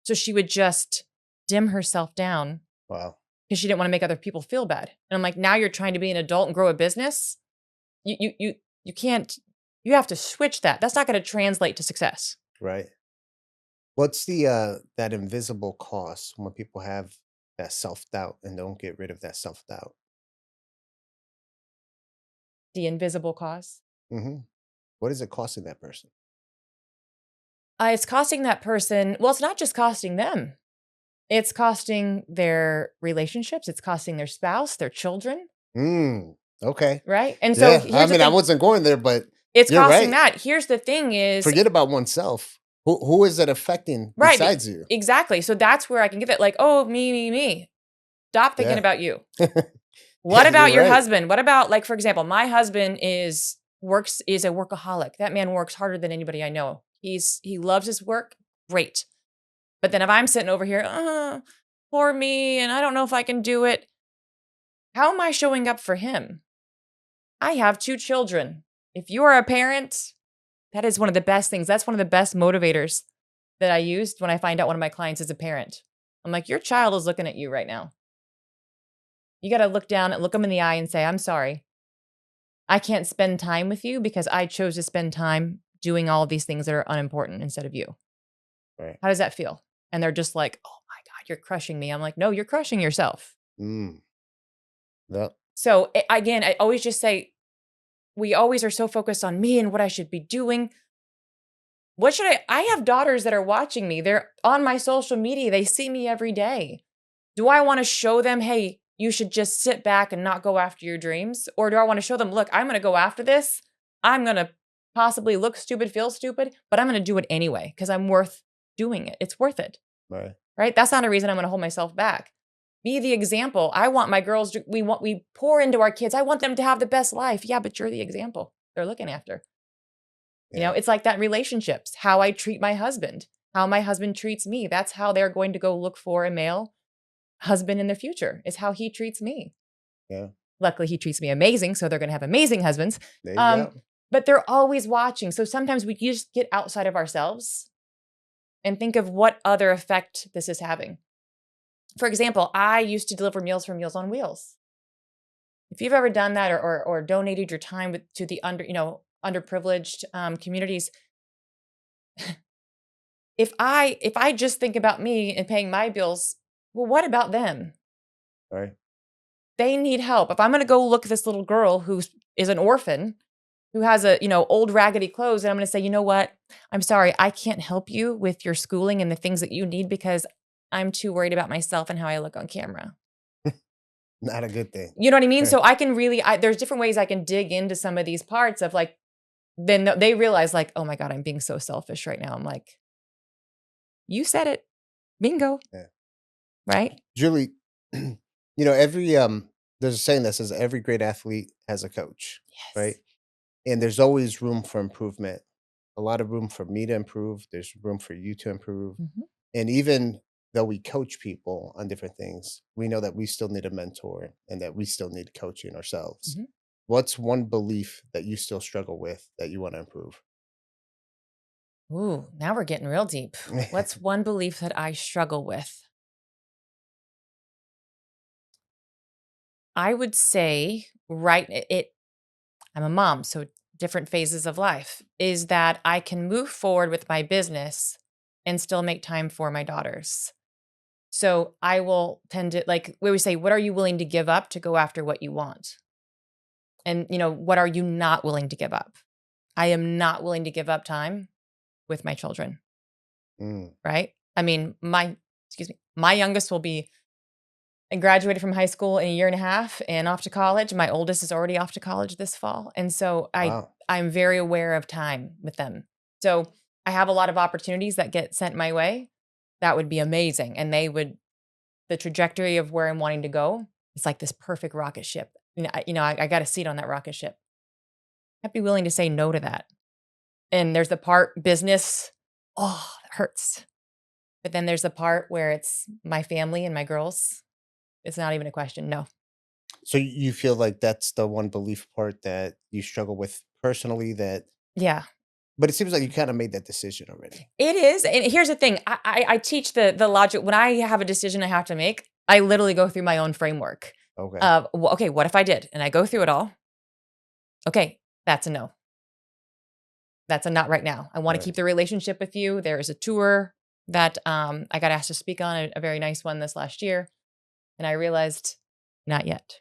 So she would just dim herself down. Wow. Because she didn't want to make other people feel bad. And I'm like, now you're trying to be an adult and grow a business. You can't, you have to switch that. That's not going to translate to success. Right. What's the that invisible cost when people have that self-doubt and don't get rid of that self-doubt? The invisible cost. What is it costing that person? It's costing that person. Well, it's not just costing them. It's costing their relationships. It's costing their spouse, their children. Okay. Right. And so I wasn't going there, but it's you're costing right. that. Here's the thing is Forget about oneself. Who is it affecting besides you? Exactly. So that's where I can get that like, oh, me. Stop thinking about you. What about your husband? What about, like, for example, my husband is a workaholic. That man works harder than anybody I know. He loves his work. Great. But then if I'm sitting over here, poor me, and I don't know if I can do it. How am I showing up for him? I have 2 children. If you are a parent, that is one of the best things. That's one of the best motivators that I used when I find out one of my clients is a parent. I'm like, your child is looking at you right now. You got to look down and look them in the eye and say, I'm sorry. I can't spend time with you because I chose to spend time doing all of these things that are unimportant instead of you. Right. How does that feel? And they're just like, oh my God, you're crushing me. I'm like, no, you're crushing yourself. Mm. Yep. So again, I always just say, we always are so focused on me and what I should be doing. What should I have daughters that are watching me. They're on my social media. They see me every day. Do I want to show them, hey, you should just sit back and not go after your dreams? Or do I want to show them, look, I'm going to go after this. I'm going to possibly look stupid, feel stupid, but I'm going to do it anyway because I'm worth doing it. It's worth it. Right? That's not a reason I'm going to hold myself back. Be the example. I want my girls, we pour into our kids. I want them to have the best life. Yeah, but you're the example they're looking after. Yeah. You know, it's like that in relationships, how I treat my husband, how my husband treats me. That's how they're going to go look for a male husband in the future, is how he treats me. Yeah. Luckily, he treats me amazing, so they're going to have amazing husbands. There you go. But they're always watching. So sometimes we just get outside of ourselves and think of what other effect this is having. For example, I used to deliver meals for Meals on Wheels. If you've ever done that or donated your time to the underprivileged communities, if I just think about me and paying my bills, well, what about them? Right. They need help. If I'm going to go look at this little girl who is an orphan, who has old raggedy clothes, and I'm going to say, you know what? I'm sorry, I can't help you with your schooling and the things that you need because I'm too worried about myself and how I look on camera. Not a good thing. You know what I mean? Right. So I can really, there's different ways I can dig into some of these parts of like, then they realize like, oh my God, I'm being so selfish right now. I'm like, you said it. Bingo. Yeah. Right? Julie, every there's a saying that says every great athlete has a coach. Yes. Right. And there's always room for improvement. A lot of room for me to improve. There's room for you to improve. Mhm. And even though we coach people on different things, we know that we still need a mentor and that we still need coaching ourselves. Mhm. What's one belief that you still struggle with that you want to improve? Ooh, now we're getting real deep. What's one belief that I struggle with? I would say, I'm a mom, so different phases of life, is that I can move forward with my business and still make time for my daughters. So I will tend to, like we always say, what are you willing to give up to go after what you want? And, what are you not willing to give up? I am not willing to give up time with my children, Mm. right? I mean, my youngest will be and graduated from high school in a year and a half and off to college. My oldest is already off to college this fall. And so Wow. I'm very aware of time with them. So I have a lot of opportunities that get sent my way. That would be amazing. And the trajectory of where I'm wanting to go, it's like this perfect rocket ship. I got a seat on that rocket ship. I'd be willing to say no to that. And there's the part business, oh, that hurts. But then there's the part where it's my family and my girls. It's not even a question. No. So you feel like that's the one belief part that you struggle with personally Yeah, but it seems like you kind of made that decision already. it is. And here's the thing. I teach the logic. When I have a decision I have to make, I literally go through my own framework Okay. of, okay, what if I did? And I go through it all. Okay, that's a no. That's a not right now. I want Right. to keep the relationship with you. There is a tour that I got asked to speak on, a very nice one this last year. And I realized not yet.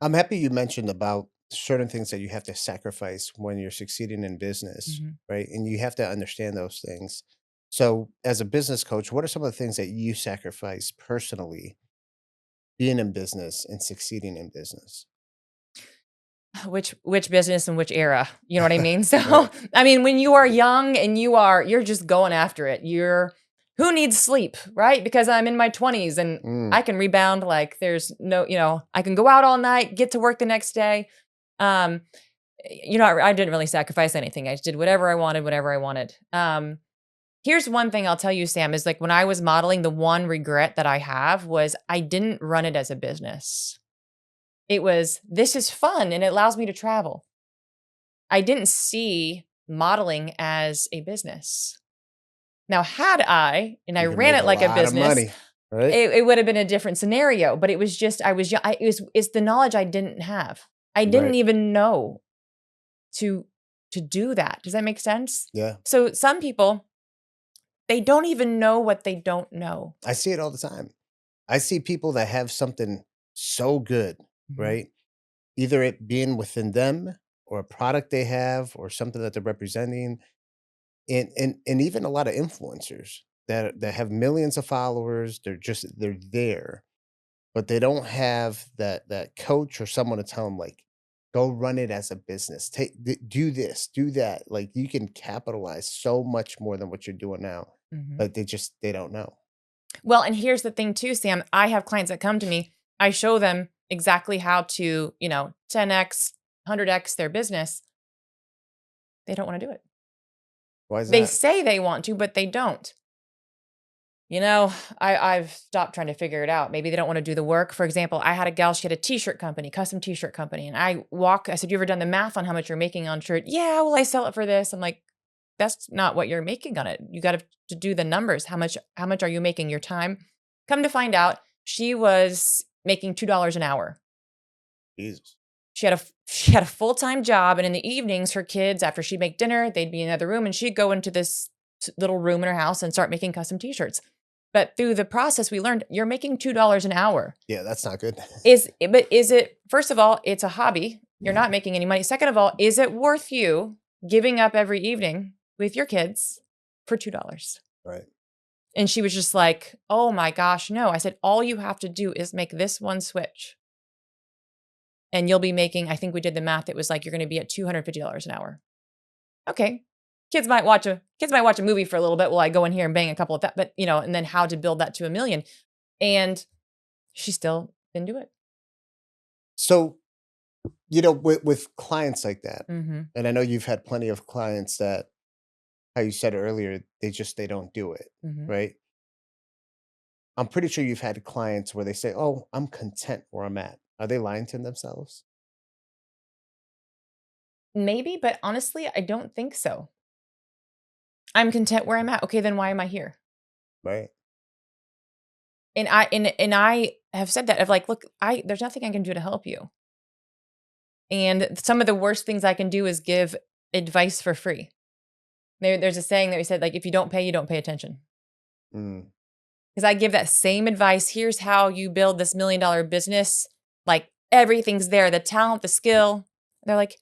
I'm happy you mentioned about certain things that you have to sacrifice when you're succeeding in business, Mhm. right? And you have to understand those things. So, as a business coach, what are some of the things that you sacrifice personally being in business and succeeding in business? Which business and which era, you know what I mean? So, Right. I mean, when you are young and you're just going after it, who needs sleep, right? Because I'm in my 20s and Mm. I can rebound like there's no, I can go out all night, get to work the next day. Um, I didn't really sacrifice anything. I just did whatever I wanted. Here's one thing I'll tell you, Sam, is like when I was modeling, the one regret that I have was I didn't run it as a business. It was, this is fun and it allows me to travel. I didn't see modeling as a business. Now, had I, and I You can ran make it a like a lot of business, money, right? it would have been a different scenario. But it was just, I was, it's the knowledge I didn't have. I didn't Right. even know to do that. Does that make sense? Yeah. So some people, they don't even know what they don't know. I see it all the time. I see people that have something so good, Mhm. right? Either it being within them or a product they have or something that they're representing. And even a lot of influencers that have millions of followers, they're there, but they don't have that coach or someone to tell them like, go run it as a business. Do this, do that. Like you can capitalize so much more than what you're doing now, Mhm. but they don't know. Well, and here's the thing too, Sam. I have clients that come to me. I show them exactly how to, 10x, 100x their business. They don't want to do it. Why is They that? say they want to, but they don't. You know, I've stopped trying to figure it out. Maybe they don't want to do the work. For example, I had a gal, she had a t-shirt company, custom t-shirt company. And I said, you ever done the math on how much you're making on shirt? Yeah, well, I sell it for this. I'm like, that's not what you're making on it. You got to do the numbers. How much are you making your time? Come to find out, she was making $2 an hour. Jesus. She had a full-time job, and in the evenings, her kids, after she'd make dinner, they'd be in another room, and she'd go into this little room in her house and start making custom t-shirts. But through the process, we learned you're making $2 an hour. Yeah, that's not good. But is it, first of all, it's a hobby. You're not making any money. Second of all, is it worth you giving up every evening with your kids for $2? Right. And she was just like, oh my gosh, no. I said, all you have to do is make this one switch. And you'll be making, I think we did the math, it was like you're going to be at $250 an hour. Okay. Kids might watch a movie for a little bit while I go in here and bang a couple of that, but and then how to build that to $1 million. And she still didn't do it. So, with clients like that, Mm-hmm. and I know you've had plenty of clients that, how you said earlier, they don't do it, Mm-hmm. right? I'm pretty sure you've had clients where they say, "Oh, I'm content where I'm at." Are they lying to themselves? Maybe, but honestly, I don't think so. I'm content where I'm at. Okay, then why am I here? Right. And I have said that of like, look, there's nothing I can do to help you. And some of the worst things I can do is give advice for free. There's a saying that we said, like, if you don't pay, you don't pay attention. Mm. Because I give that same advice. Here's how you build this $1 million business. Like everything's there, the talent, the skill. They're like,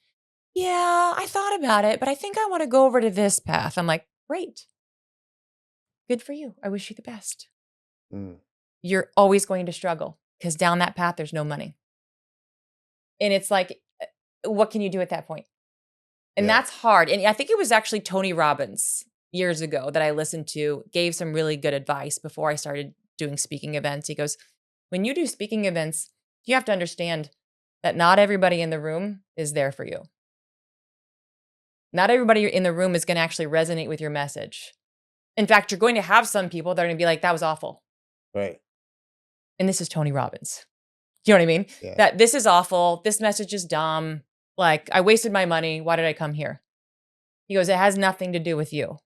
yeah, I thought about it, but I think I want to go over to this path. I'm like, great. Good for you. I wish you the best. Mm. You're always going to struggle because down that path, there's no money. And it's like, what can you do at that point? And Yeah. that's hard. And I think it was actually Tony Robbins years ago that I listened to, gave some really good advice before I started doing speaking events. He goes, when you do speaking events, you have to understand that not everybody in the room is there for you. Not everybody in the room is going to actually resonate with your message. In fact, you're going to have some people that are going to be like, that was awful. Right. And this is Tony Robbins. Do you know what I mean? Yeah. That this is awful. This message is dumb. Like, I wasted my money. Why did I come here? He goes, it has nothing to do with you.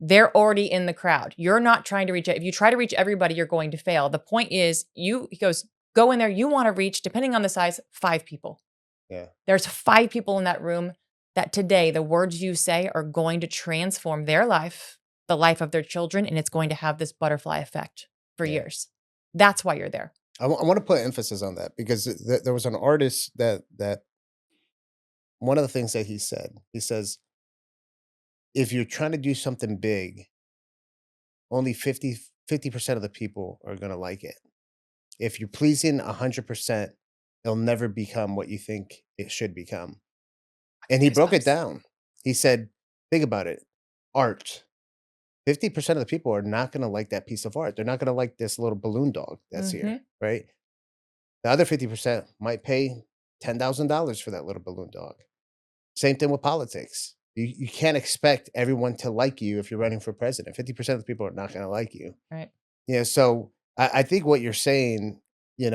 They're already in the crowd. You're not trying to reach it. If you try to reach everybody, you're going to fail. The point is, he goes, go in there. You want to reach, depending on the size, 5 people. Yeah. There's 5 people in that room that today, the words you say are going to transform their life, the life of their children, and it's going to have this butterfly effect for Yeah. years. That's why you're there. I want to put emphasis on that because there was an artist that one of the things that he says, if you're trying to do something big, only 50% of the people are going to like it. If you're pleasing 100%, it'll never become what you think it should become. And he broke it Goosebumps. down. He said, think about it. Art. 50% of the people are not going to like that piece of art. They're not going to like this little balloon dog that's here, Mhm. right? The other 50% might pay $10,000 for that little balloon dog. Same thing with politics. You can't expect everyone to like you if you're running for president. 50% of the people are not going to like you. Right. Yeah. So I think what you're saying, it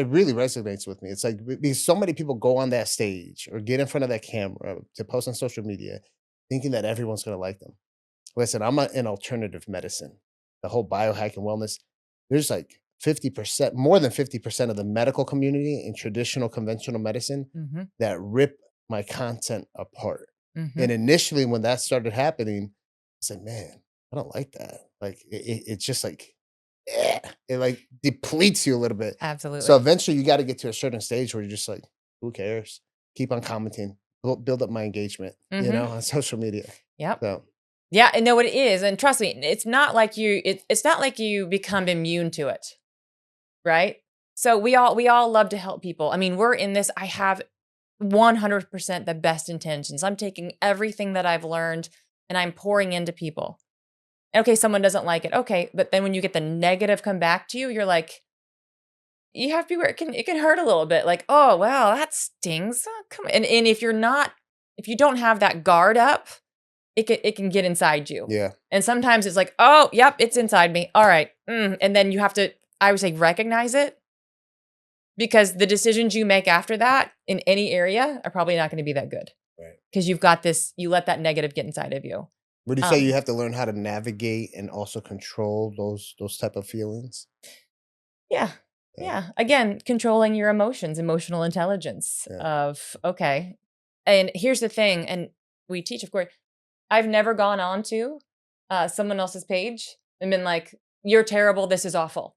really resonates with me. It's like because so many people go on that stage or get in front of that camera to post on social media thinking that everyone's going to like them. Listen, I'm in alternative medicine, the whole biohacking wellness. There's like 50%, more than 50% of the medical community in traditional conventional medicine Mm-hmm. that rip my content apart. Mm-hmm. And initially, when that started happening, I said, man, I don't like that. Like, it's just like, it like depletes you a little bit. So Absolutely. eventually, you got to get to a certain stage where you're just like, who cares? Keep on commenting, build up my engagement, Mm-hmm. on social media. Yep. So, Yeah, and know what it is, and trust me, it's not like it's not like you become immune to it, right? So we all love to help people. I mean, we're in this. I have 100% the best intentions. I'm taking everything that I've learned and I'm pouring into people. Okay, someone doesn't like it. Okay, but then when you get the negative come back to you, you're like, you have to be where it can hurt a little bit. Like, oh wow, that stings. Oh, come on. And if you don't have that guard up, it can get inside you. yeah. And sometimes it's like, oh, yep, it's inside me. All right. And then you have to, I would say, recognize it, because the decisions you make after that in any area are probably not going to be that good, Right. because you've got this, you let that negative get inside of you. Would you say you Um, have to learn how to navigate and also control those type of feelings? yeah. Yeah, Yeah. Again, controlling your emotions, emotional intelligence yeah. of, okay. And here's the thing, and we teach, of course, I've never gone on to someone else's page and been like, you're terrible. This is awful.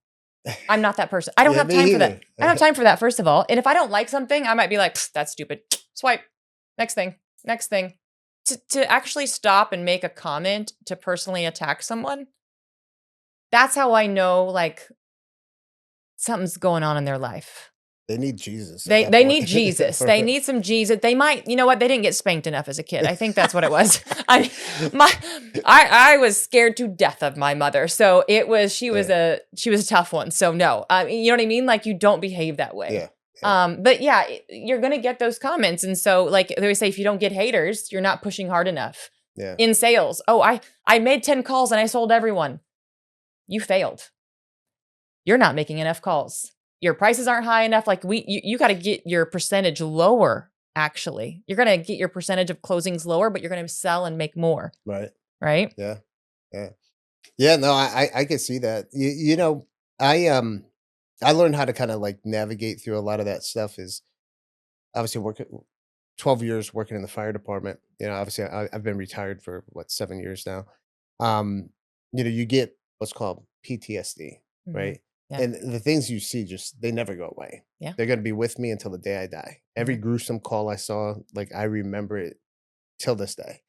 I'm not that person. I don't Yeah, have me time for either. that. I don't have time for that, first of all. And if I don't like something, I might be like, "Pfft, that's stupid. Swipe. Next thing. Next thing. To actually stop and make a comment to personally attack someone, that's how I know like something's going on in their life. They need Jesus at that They point. need Jesus. For They real. need some Jesus. They might, you know what? They didn't get spanked enough as a kid. I think that's what it was. I my I was scared to death of my mother. So it was Yeah, she was a tough one. So no. You know what I mean? Like, you don't behave that way. yeah, yeah, But yeah, you're going to get those comments, and so like they always say, if you don't get haters, you're not pushing hard enough. yeah. In sales, oh, I made 10 calls and I sold everyone. You failed. You're not making enough calls. Your prices aren't high enough. Like, you got to get your percentage lower. Actually, you're going to get your percentage of closings lower, but you're going to sell and make more. Right. Right. Yeah, yeah, yeah. No, I could see that. I I learned how to kind of like navigate through a lot of that stuff. Is obviously working 12 years working in the fire department. Obviously I've been retired for what 7 years now. Um, you get what's called PTSD, Hmm. right? Yeah. And the things you see just they never go away. Yeah. They're gonna be with me until the day I die. Every Mhm. gruesome call I saw, like I remember it till this day.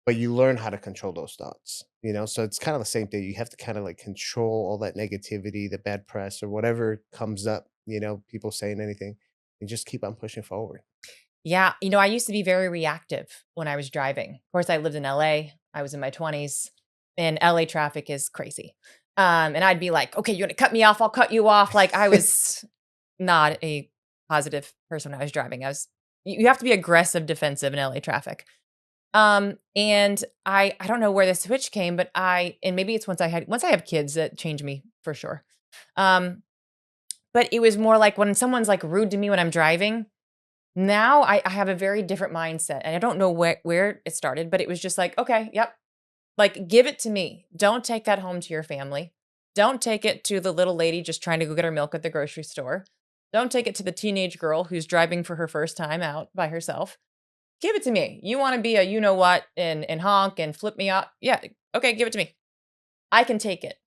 But you learn how to control those thoughts, So it's kind of the same thing. You have to kind of like control all that negativity, the bad press, or whatever comes up. People saying anything, and just keep on pushing forward. Yeah. I used to be very reactive when I was driving. Of course, I lived in LA. I was in my 20s, and LA traffic is crazy. And I'd be like, okay, you're going to cut me off. I'll cut you off. Like, I was not a positive person when I was driving. You have to be aggressive, defensive in LA traffic. And I don't know where the switch came, but and maybe it's once I have kids that change me for sure. Um, but it was more like when someone's like rude to me when I'm driving. Now I have a very different mindset, and I don't know where it started, but it was just like, okay, yep, like, give it to me. Don't take that home to your family. Don't take it to the little lady just trying to go get her milk at the grocery store. Don't take it to the teenage girl who's driving for her first time out by herself. Give it to me. You want to be a you know what and honk and flip me out? Yeah, okay, give it to me. I can take it,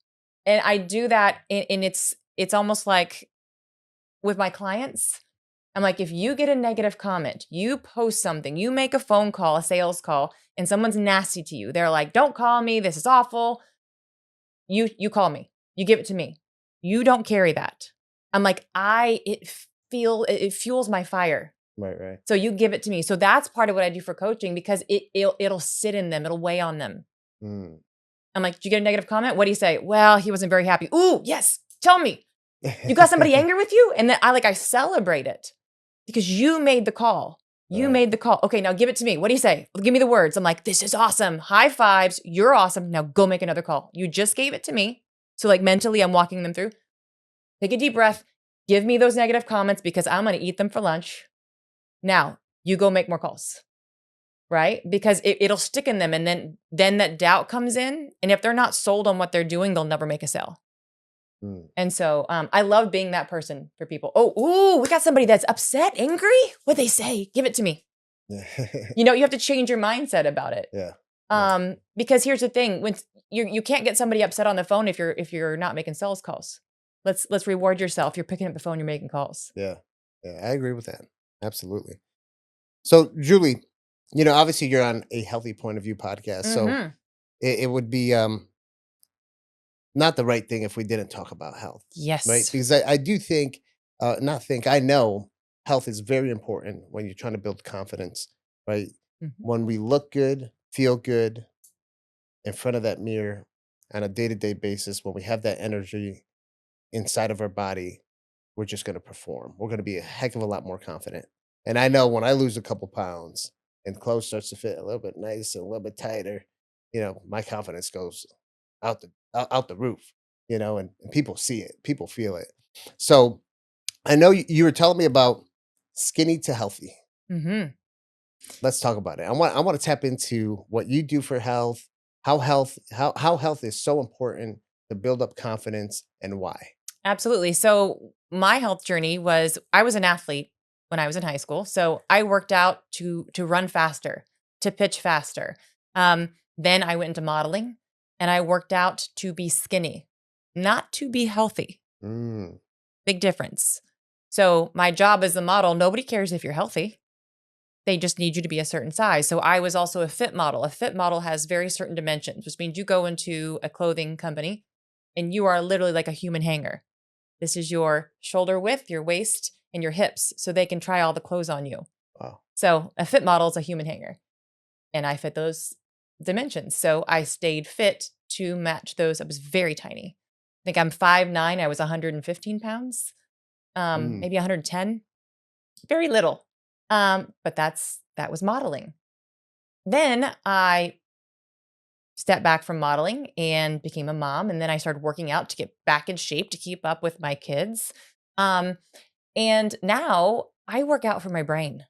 and I do that, and it's almost like with my clients. I'm like, if you get a negative comment, you post something, you make a phone call, a sales call, and someone's nasty to you. They're like, don't call me. This is awful. You call me. You give it to me. You don't carry that. I'm like, it fuels my fire. Right, right. So you give it to me. So that's part of what I do for coaching, because it'll sit in them. It'll weigh on them. Mm. I'm like, did you get a negative comment? What do you say? Well, he wasn't very happy. Ooh, yes. Tell me. You got somebody angry with you? And then I celebrate it, because you made the call. You Right. made the call. Okay, now give it to me. What do you say? Give me the words. I'm like, this is awesome. High fives. You're awesome. Now go make another call. You just gave it to me. So like mentally, I'm walking them through. Take a deep breath. Give me those negative comments, because I'm going to eat them for lunch. Now you go make more calls. right? Because it'll stick in them, and then that doubt comes in, and if they're not sold on what they're doing, they'll never make a sale. Mm. And so I love being that person for people. Oh, ooh, we got somebody that's upset, angry. What'd they say? Give it to me. You have to change your mindset about it. Yeah. Because here's the thing: when you can't get somebody upset on the phone if you're not making sales calls. Let's reward yourself. You're picking up the phone. You're making calls. Yeah. Yeah. I agree with that. Absolutely. So, Julie, obviously you're on a Healthy Point of View podcast. So Mm-hmm. it would be not the right thing if we didn't talk about health, right? Yes. Because I do think, I know health is very important when you're trying to build confidence, right? Mhm. When we look good, feel good in front of that mirror on a day-to-day basis, when we have that energy inside of our body, we're just going to perform. We're going to be a heck of a lot more confident. And I know when I lose a couple pounds and clothes starts to fit a little bit nice and a little bit tighter, my confidence goes out the roof, and people see it, people feel it. So I know you were telling me about skinny to healthy. Mm-hmm. Let's talk about it. I want to tap into what you do for health, how health is so important to build up confidence and why. Absolutely. So my health journey was I was an athlete when I was in high school. So I worked out to run faster, to pitch faster. Then I went into modeling and I worked out to be skinny, not to be healthy. Mm, Big difference. So my job as a model, nobody cares if you're healthy. They just need you to be a certain size. So I was also a fit model. A fit model has very certain dimensions, which means you go into a clothing company and you are literally like a human hanger. This is your shoulder width, your waist, and your hips, so they can try all the clothes on you. wow. So a fit model is a human hanger, and I fit those dimensions. So I stayed fit to match those. I was very tiny. I think I'm 5'9". I was 115 pounds, Mm, maybe 110. Very little. But that was modeling. Then I stepped back from modeling and became a mom. And then I started working out to get back in shape to keep up with my kids. Um, and now I work out for my brain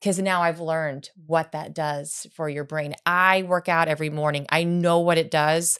because now I've learned what that does for your brain. I work out every morning. I know what it does.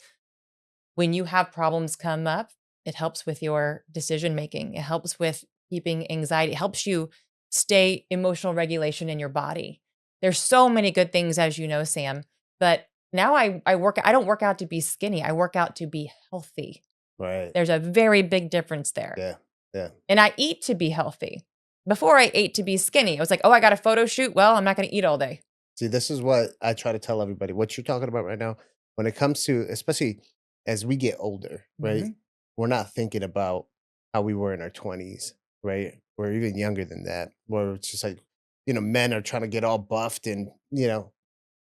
When you have problems come up, it helps with your decision making. It helps with keeping anxiety. It helps you stay emotional regulation in your body. There's so many good things, as you know, Sam. But now I don't work out to be skinny. I work out to be healthy. right. There's a very big difference there. Yeah. Yeah. And I eat to be healthy. Before I ate to be skinny. I was like, oh, I got a photo shoot. Well, I'm not going to eat all day. See, this is what I try to tell everybody. What you're talking about right now, when it comes to, especially as we get older, right? Mhm. We're not thinking about how we were in our 20s, right? Or even younger than that, where it's just like, men are trying to get all buffed and,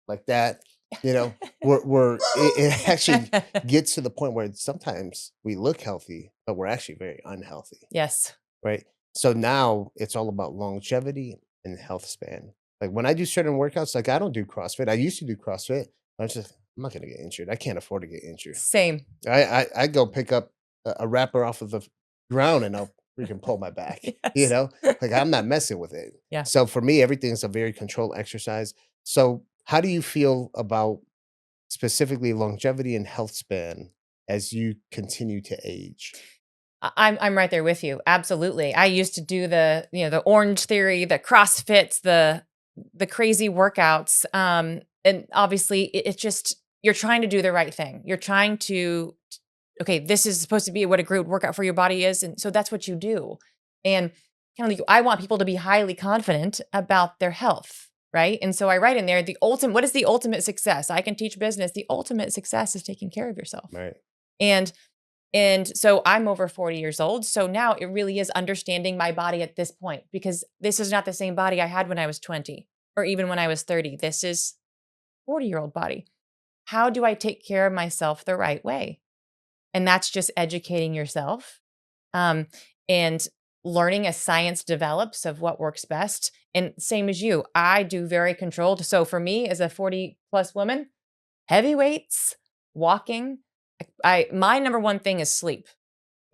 like that, it actually gets to the point where sometimes we look healthy, but we're actually very unhealthy, Yes. right? So now it's all about longevity and health span. Like when I do certain workouts, like I don't do CrossFit. I used to do CrossFit. I'm not gonna get injured. I can't afford to get injured. Same. I go pick up a wrapper off of the ground and I'll freaking pull my back. Yes. Like I'm not messing with it. Yeah. So for me, everything's a very controlled exercise. So how do you feel about specifically longevity and health span as you continue to age? I'm right there with you. Absolutely. I used to do the orange theory, the CrossFits, the crazy workouts. And obviously it's just you're trying to do the right thing. You're trying to okay, this is supposed to be what a great workout for your body is. And so that's what you do. And kind of like I want people to be highly confident about their health. Right. And so I write in there what is the ultimate success? I can teach business. The ultimate success is taking care of yourself. Right. And so I'm over 40 years old. So now it really is understanding my body at this point because this is not the same body I had when I was 20 or even when I was 30. This is 40-year-old body. How do I take care of myself the right way? And that's just educating yourself and learning as science develops of what works best. And same as you, I do very controlled. So for me as a 40 plus woman, heavy weights, walking, my number one thing is sleep.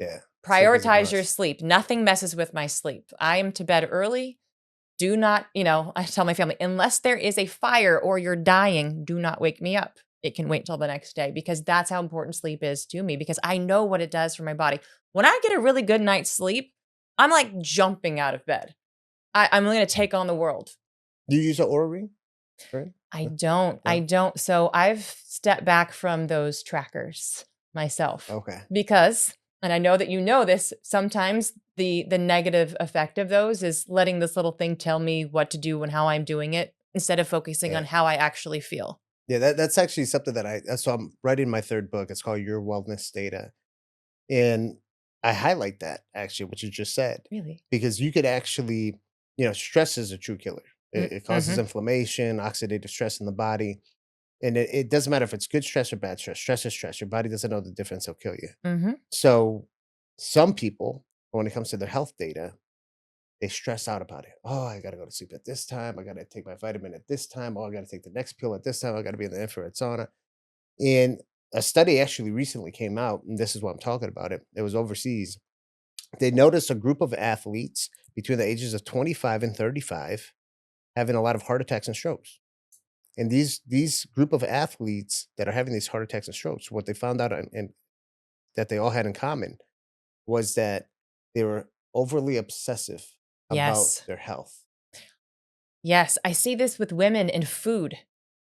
Yeah. Sleep is a Prioritize your must. sleep. Nothing messes with my sleep. I am to bed early. do not, I tell my family, unless there is a fire or you're dying, do not wake me up. It can wait till the next day, because that's how important sleep is to me, because I know what it does for my body. When I get a really good night's sleep, I'm like jumping out of bed. I'm going to take on the world. Do you use an Oura ring? Right? I No? don't. I No? don't. So I've stepped back from those trackers myself Okay. because, and I know that you know this, sometimes the negative effect of those is letting this little thing tell me what to do and how I'm doing it instead of focusing on Yeah. how I actually feel. Yeah, that's actually something that so I'm writing my third book. It's called Your Wellness Data. And I highlight that actually, what you just said, Really? because you could actually, stress is a true killer. It causes Mm-hmm. inflammation, oxidative stress in the body. And it doesn't matter if it's good stress or bad stress. Stress is stress. Your body doesn't know the difference. It'll kill you. Mm-hmm. So some people, when it comes to their health data, they stress out about it. Oh, I got to go to sleep at this time. I got to take my vitamin at this time. Oh, I got to take the next pill at this time. I got to be in the infrared sauna. And a study actually recently came out, and this is what I'm talking about. It was overseas. They noticed a group of athletes between the ages of 25 and 35 having a lot of heart attacks and strokes. And these group of athletes that are having these heart attacks and strokes, what they found out and that they all had in common was that they were overly obsessive about Yes. their health. Yes. I see this with women in food.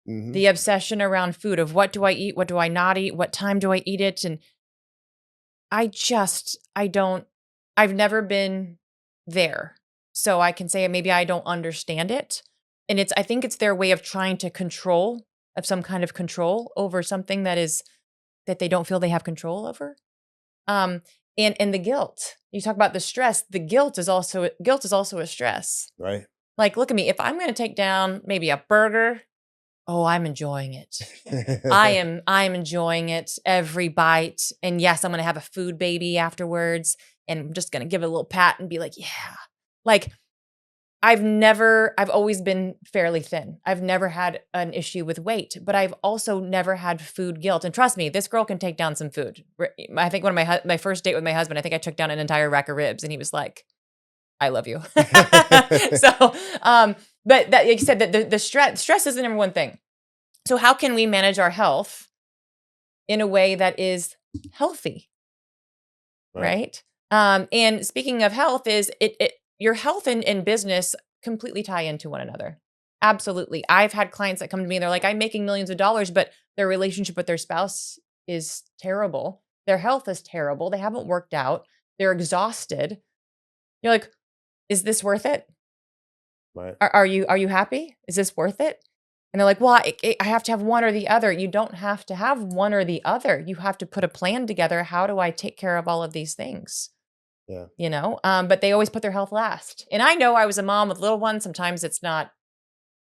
Hmm. The obsession around food of what do I eat? What do I not eat? What time do I eat it? And I've never been there. So I can say maybe I don't understand it. And I think it's their way of trying to of some kind of control over something that they don't feel they have control over. Um, and the guilt. You talk about the stress. The guilt is also a stress. Right. Like, look at me. If I'm going to take down maybe a burger, oh, I'm enjoying it. I'm enjoying it every bite. And yes, I'm going to have a food baby afterwards. And I'm just going to give it a little pat and be like, yeah. Like, I've always been fairly thin. I've never had an issue with weight, but I've also never had food guilt. And trust me, this girl can take down some food. I think one of my first date with my husband, I think I took down an entire rack of ribs and he was like, I love you. So, but that, like you said, that the stress is the number one thing. So how can we manage our health in a way that is healthy? Right. And speaking of health, is your health and business completely tie into one another. Absolutely. I've had clients that come to me and they're like, I'm making millions of dollars, but their relationship with their spouse is terrible. Their health is terrible. They haven't worked out. They're exhausted. You're like, is this worth it? Right. Are you happy? Is this worth it? And they're like, well, I have to have one or the other. You don't have to have one or the other. You have to put a plan together. How do I take care of all of these things? Yeah. But they always put their health last. And I know I was a mom with little ones. Sometimes it's not,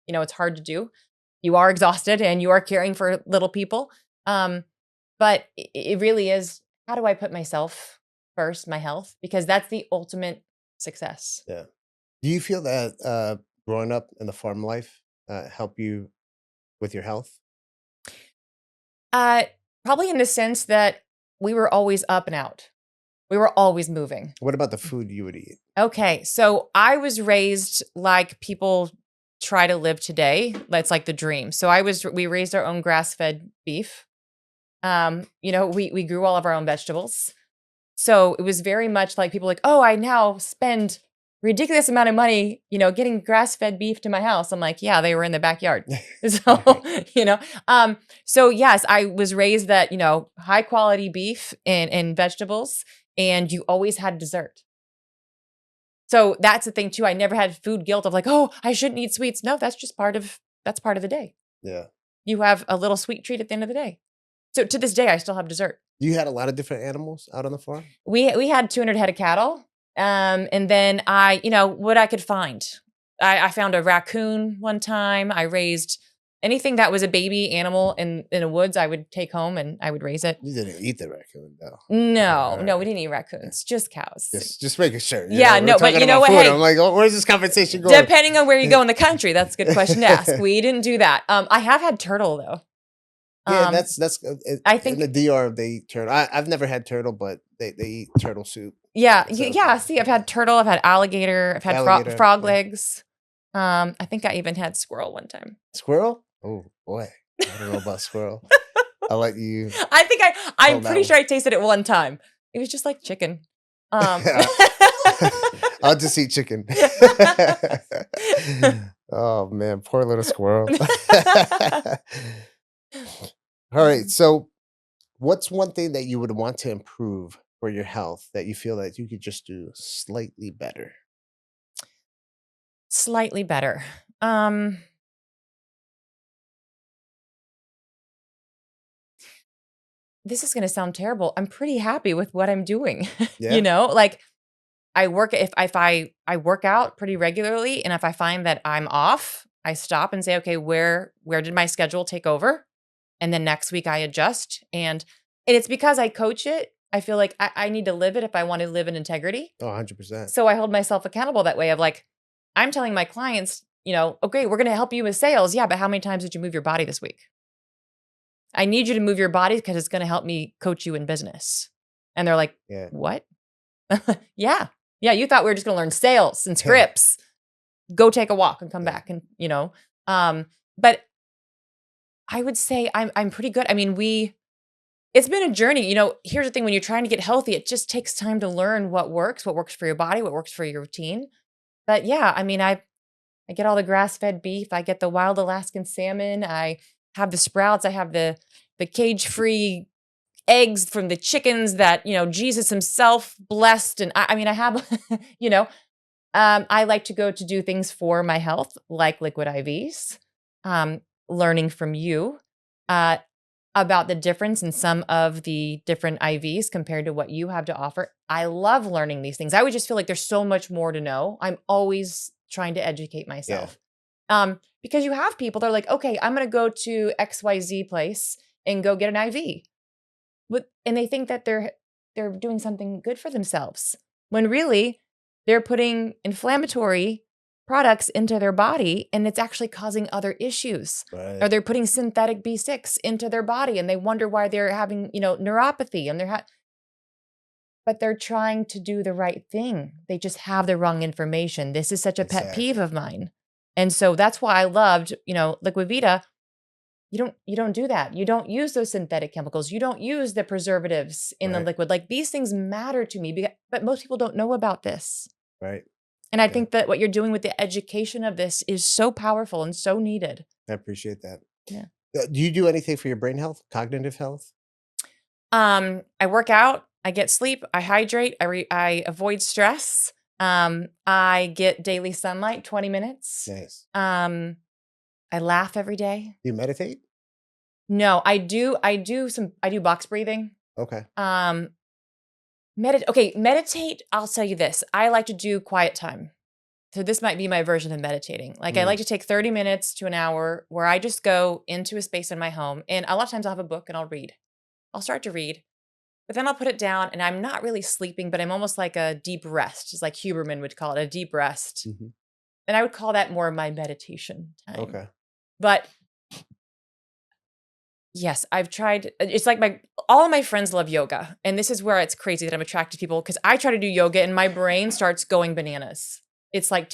it's hard to do. You are exhausted and you are caring for little people. But it really is, how do I put myself first, my health? Because that's the ultimate success. Yeah. Do you feel that growing up in the farm life help you with your health? Probably in the sense that we were always up and out. We were always moving. What about the food you would eat? Okay, so I was raised like people try to live today. That's like the dream. So we raised our own grass-fed beef. We grew all of our own vegetables. So it was very much like people like, oh, I now spend ridiculous amount of money, getting grass-fed beef to my house. I'm like, yeah, they were in the backyard. So, so yes, I was raised that, high quality beef and vegetables, and you always had dessert. So that's the thing too. I never had food guilt of like, oh, I shouldn't eat sweets. No, that's part of the day. Yeah. You have a little sweet treat at the end of the day. So to this day, I still have dessert. You had a lot of different animals out on the farm? We had 200 head of cattle. And then what I could find. I found a raccoon one time. I raised anything that was a baby animal in the woods. I would take home and I would raise it. You didn't eat the raccoon, though. No, we didn't eat raccoons, just cows. Just making sure. But you know what? Food. Hey, I'm like, oh, where's this conversation going? Depending on where you go in the country, that's a good question to ask. We didn't do that. I have had turtle though. Yeah, that's. I think in the DR they eat turtle. I've never had turtle, but they eat turtle soup. Yeah. See, I've had turtle. I've had alligator. I've had frog legs. I think I even had squirrel one time. Squirrel? Oh boy, I don't know about squirrel. I'll let you. I think I'm hold that pretty one. sure I tasted it one time. It was just like chicken. I'll just eat chicken. Oh man, poor little squirrel. All right, so what's one thing that you would want to improve for your health that you feel that you could just do slightly better? Slightly better. This is going to sound terrible. I'm pretty happy with what I'm doing. Yeah. Like I work if I work out pretty regularly, and if I find that I'm off, I stop and say, okay, where did my schedule take over? And then next week I adjust. And it's because I coach it. I feel like I need to live it if I want to live in integrity. Oh, 100%. So I hold myself accountable that way of like, I'm telling my clients, okay, we're going to help you with sales. Yeah, but how many times did you move your body this week? I need you to move your body because it's going to help me coach you in business. And they're like, Yeah. what? Yeah. Yeah. You thought we were just going to learn sales and scripts. Go take a walk and come back. And, but I would say I'm pretty good. I mean, it's been a journey. Here's the thing, when you're trying to get healthy, it just takes time to learn what works for your body, what works for your routine. But yeah, I mean, I get all the grass-fed beef. I get the wild Alaskan salmon. I have the sprouts. I have the cage-free eggs from the chickens that, Jesus himself blessed. And I have, I like to go to do things for my health, like liquid IVs, learning from you about the difference in some of the different IVs compared to what you have to offer. I love learning these things. I would just feel like there's so much more to know. I'm always trying to educate myself. Because you have people that are like, okay, I'm going to go to XYZ place and go get an IV. And they think that they're doing something good for themselves, when really they're putting inflammatory products into their body, and it's actually causing other issues. Right. Or they're putting synthetic B6 into their body, and they wonder why they're having, neuropathy, and but they're trying to do the right thing. They just have the wrong information. This is such a pet peeve of mine. And so that's why I loved, Liquid Vita. You don't do that. You don't use those synthetic chemicals. You don't use the preservatives in the liquid. Like, these things matter to me, but most people don't know about this. Right. And I think that what you're doing with the education of this is so powerful and so needed. I appreciate that. Yeah. Do you do anything for your brain health, cognitive health? I work out. I get sleep. I hydrate. I avoid stress. I get daily sunlight, 20 minutes. Nice. I laugh every day. Do you meditate? No, I do box breathing. Okay. Meditate. I'll tell you this. I like to do quiet time. So this might be my version of meditating. Like, I like to take 30 minutes to an hour where I just go into a space in my home. And a lot of times I'll have a book and I'll read. I'll start to read, but then I'll put it down, and I'm not really sleeping, but I'm almost like a deep rest. It's like Huberman would call it, a deep rest. Mm-hmm. And I would call that more of my meditation time. Okay. But yes, I've tried. It's like all of my friends love yoga. And this is where it's crazy that I'm attracted to people, because I try to do yoga and my brain starts going bananas. It's like,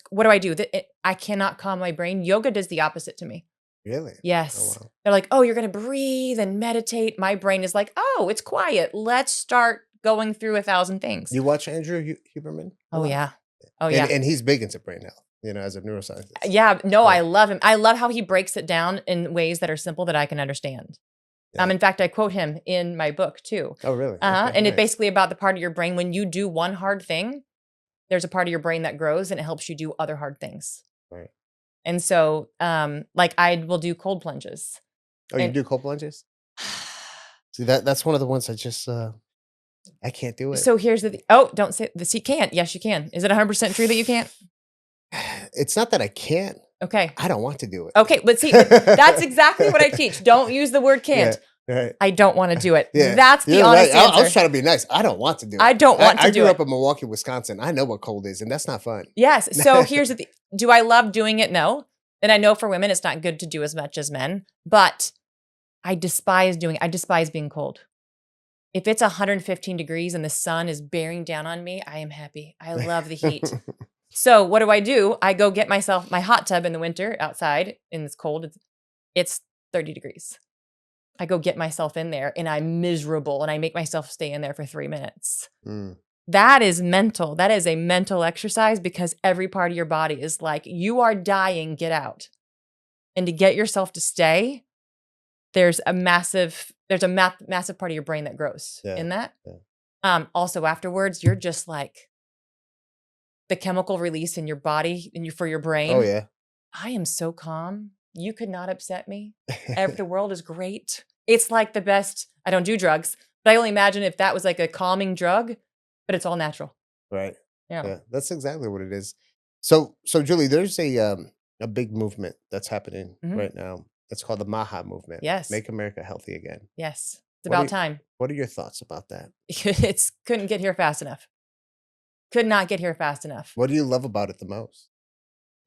what do I do? I cannot calm my brain. Yoga does the opposite to me. Really? Yes. Oh, wow. They're like, oh, you're going to breathe and meditate. My brain is like, oh, it's quiet. Let's start going through 1,000 things. You watch Andrew Huberman? Oh, yeah. Oh, yeah. And he's big into brain health, as a neuroscientist. Yeah. No, I love him. I love how he breaks it down in ways that are simple that I can understand. Yeah. In fact, I quote him in my book too. Oh, really? Okay, and it's basically about the part of your brain. When you do one hard thing, there's a part of your brain that grows and it helps you do other hard things. Right. And so, like, I will do cold plunges. Oh, you do cold plunges? See, that's one of the ones I just, I can't do it. So here's don't say this. You can't. Yes, you can. Is it 100% true that you can't? It's not that I can't. Okay. I don't want to do it. Okay. But see, that's exactly what I teach. Don't use the word can't. Yeah, right. I don't want to do it. Yeah. That's the honest answer. I was trying to be nice. I don't want to do it. I don't want to do it. I grew up in Milwaukee, Wisconsin. I know what cold is, and that's not fun. Yes. So here's the thing. Do I love doing it? No. And I know for women, it's not good to do as much as men, but I despise being cold. If it's 115 degrees and the sun is bearing down on me, I am happy. I love the heat. So what do? I go get myself my hot tub in the winter outside and it's cold. It's 30 degrees. I go get myself in there and I'm miserable and I make myself stay in there for 3 minutes. Mm. That is mental. That is a mental exercise because every part of your body is like, you are dying, get out. And to get yourself to stay, there's a massive part of your brain that grows in that. Yeah. Also afterwards, you're just like the chemical release in your body and for your brain. Oh yeah. I am so calm. You could not upset me. The world is great. It's like the best. I don't do drugs, but I only imagine if that was like a calming drug, but it's all natural. Right. Yeah. Yeah. That's exactly what it is. So Julie, there's a big movement that's happening Mhm. right now. It's called the Maha movement. Yes. Make America Healthy Again. Yes. It's What are about you- time. What are your thoughts about that? It's couldn't get here fast enough. Could not get here fast enough. What do you love about it the most?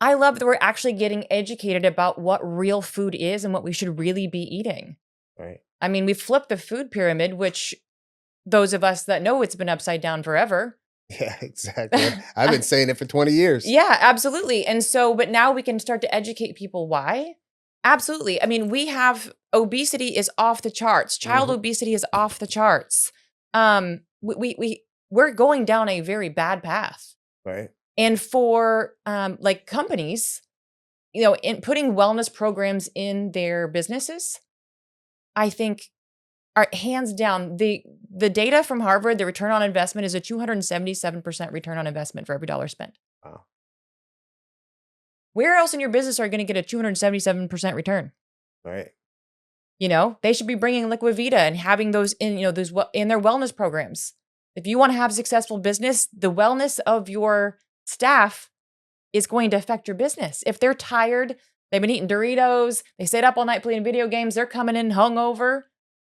I love that we're actually getting educated about what real food is and what we should really be eating. Right. I mean, we flipped the food pyramid, which those of us that know it's been upside down forever. Yeah, exactly. I've been saying it for 20 years. Yeah, absolutely. And so, but now we can start to educate people why. Absolutely. I mean, we have obesity is off the charts. Child Mhm. obesity is off the charts. We're going down a very bad path. Right. And for like companies, in putting wellness programs in their businesses, I think are hands down the data from Harvard, the return on investment is a 277% return on investment for every dollar spent. Wow. Where else in your business are you going to get a 277% return? Right. They should be bringing Liquivita and having those in, those in their wellness programs. If you want to have a successful business, the wellness of your staff is going to affect your business. If they're tired, they've been eating Doritos, they stayed up all night playing video games, they're coming in hungover,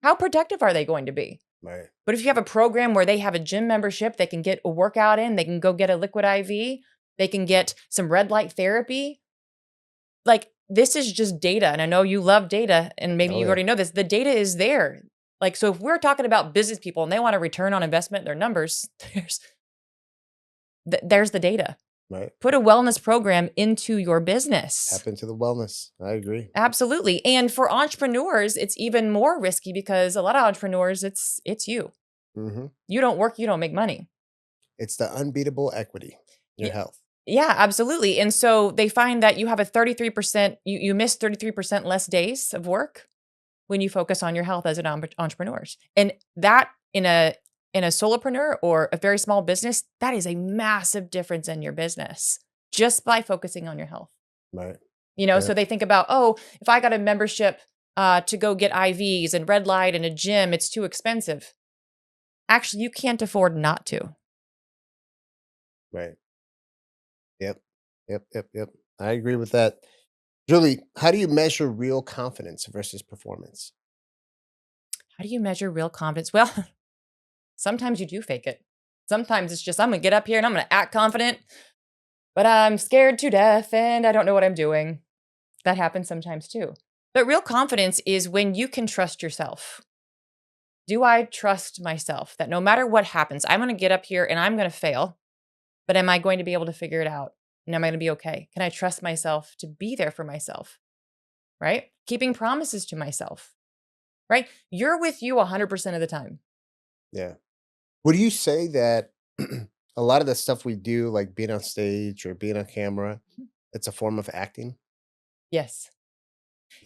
how productive are they going to be? Right. But if you have a program where they have a gym membership, they can get a workout in, they can go get a liquid IV, they can get some red light therapy. Like, this is just data. And I know you love data, and maybe you already know this. The data is there. Like, so if we're talking about business people and they want a return on investment in their numbers, there's the data. Right. Put a wellness program into your business. Tap into the wellness. I agree. Absolutely. And for entrepreneurs, it's even more risky because a lot of entrepreneurs, it's you. Mm-hmm. You don't work, you don't make money. It's the unbeatable equity, your health. Yeah, absolutely. And so they find that you have a 33%, you miss 33% less days of work when you focus on your health as an entrepreneur. And that in a solopreneur or a very small business, that is a massive difference in your business just by focusing on your health. Right. So they think about, if I got a membership to go get IVs and red light and a gym, it's too expensive. Actually, you can't afford not to. Right. Yep. I agree with that. Julie, how do you measure real confidence versus performance? How do you measure real confidence? Well, sometimes you do fake it. Sometimes it's just, I'm going to get up here and I'm going to act confident, but I'm scared to death and I don't know what I'm doing. That happens sometimes too. But real confidence is when you can trust yourself. Do I trust myself that no matter what happens, I'm going to get up here and I'm going to fail, but am I going to be able to figure it out? And am I going to be okay? Can I trust myself to be there for myself? Right? Keeping promises to myself. Right? You're with you 100% of the time. Yeah. Would you say that a lot of the stuff we do, like being on stage or being on camera, it's a form of acting? Yes.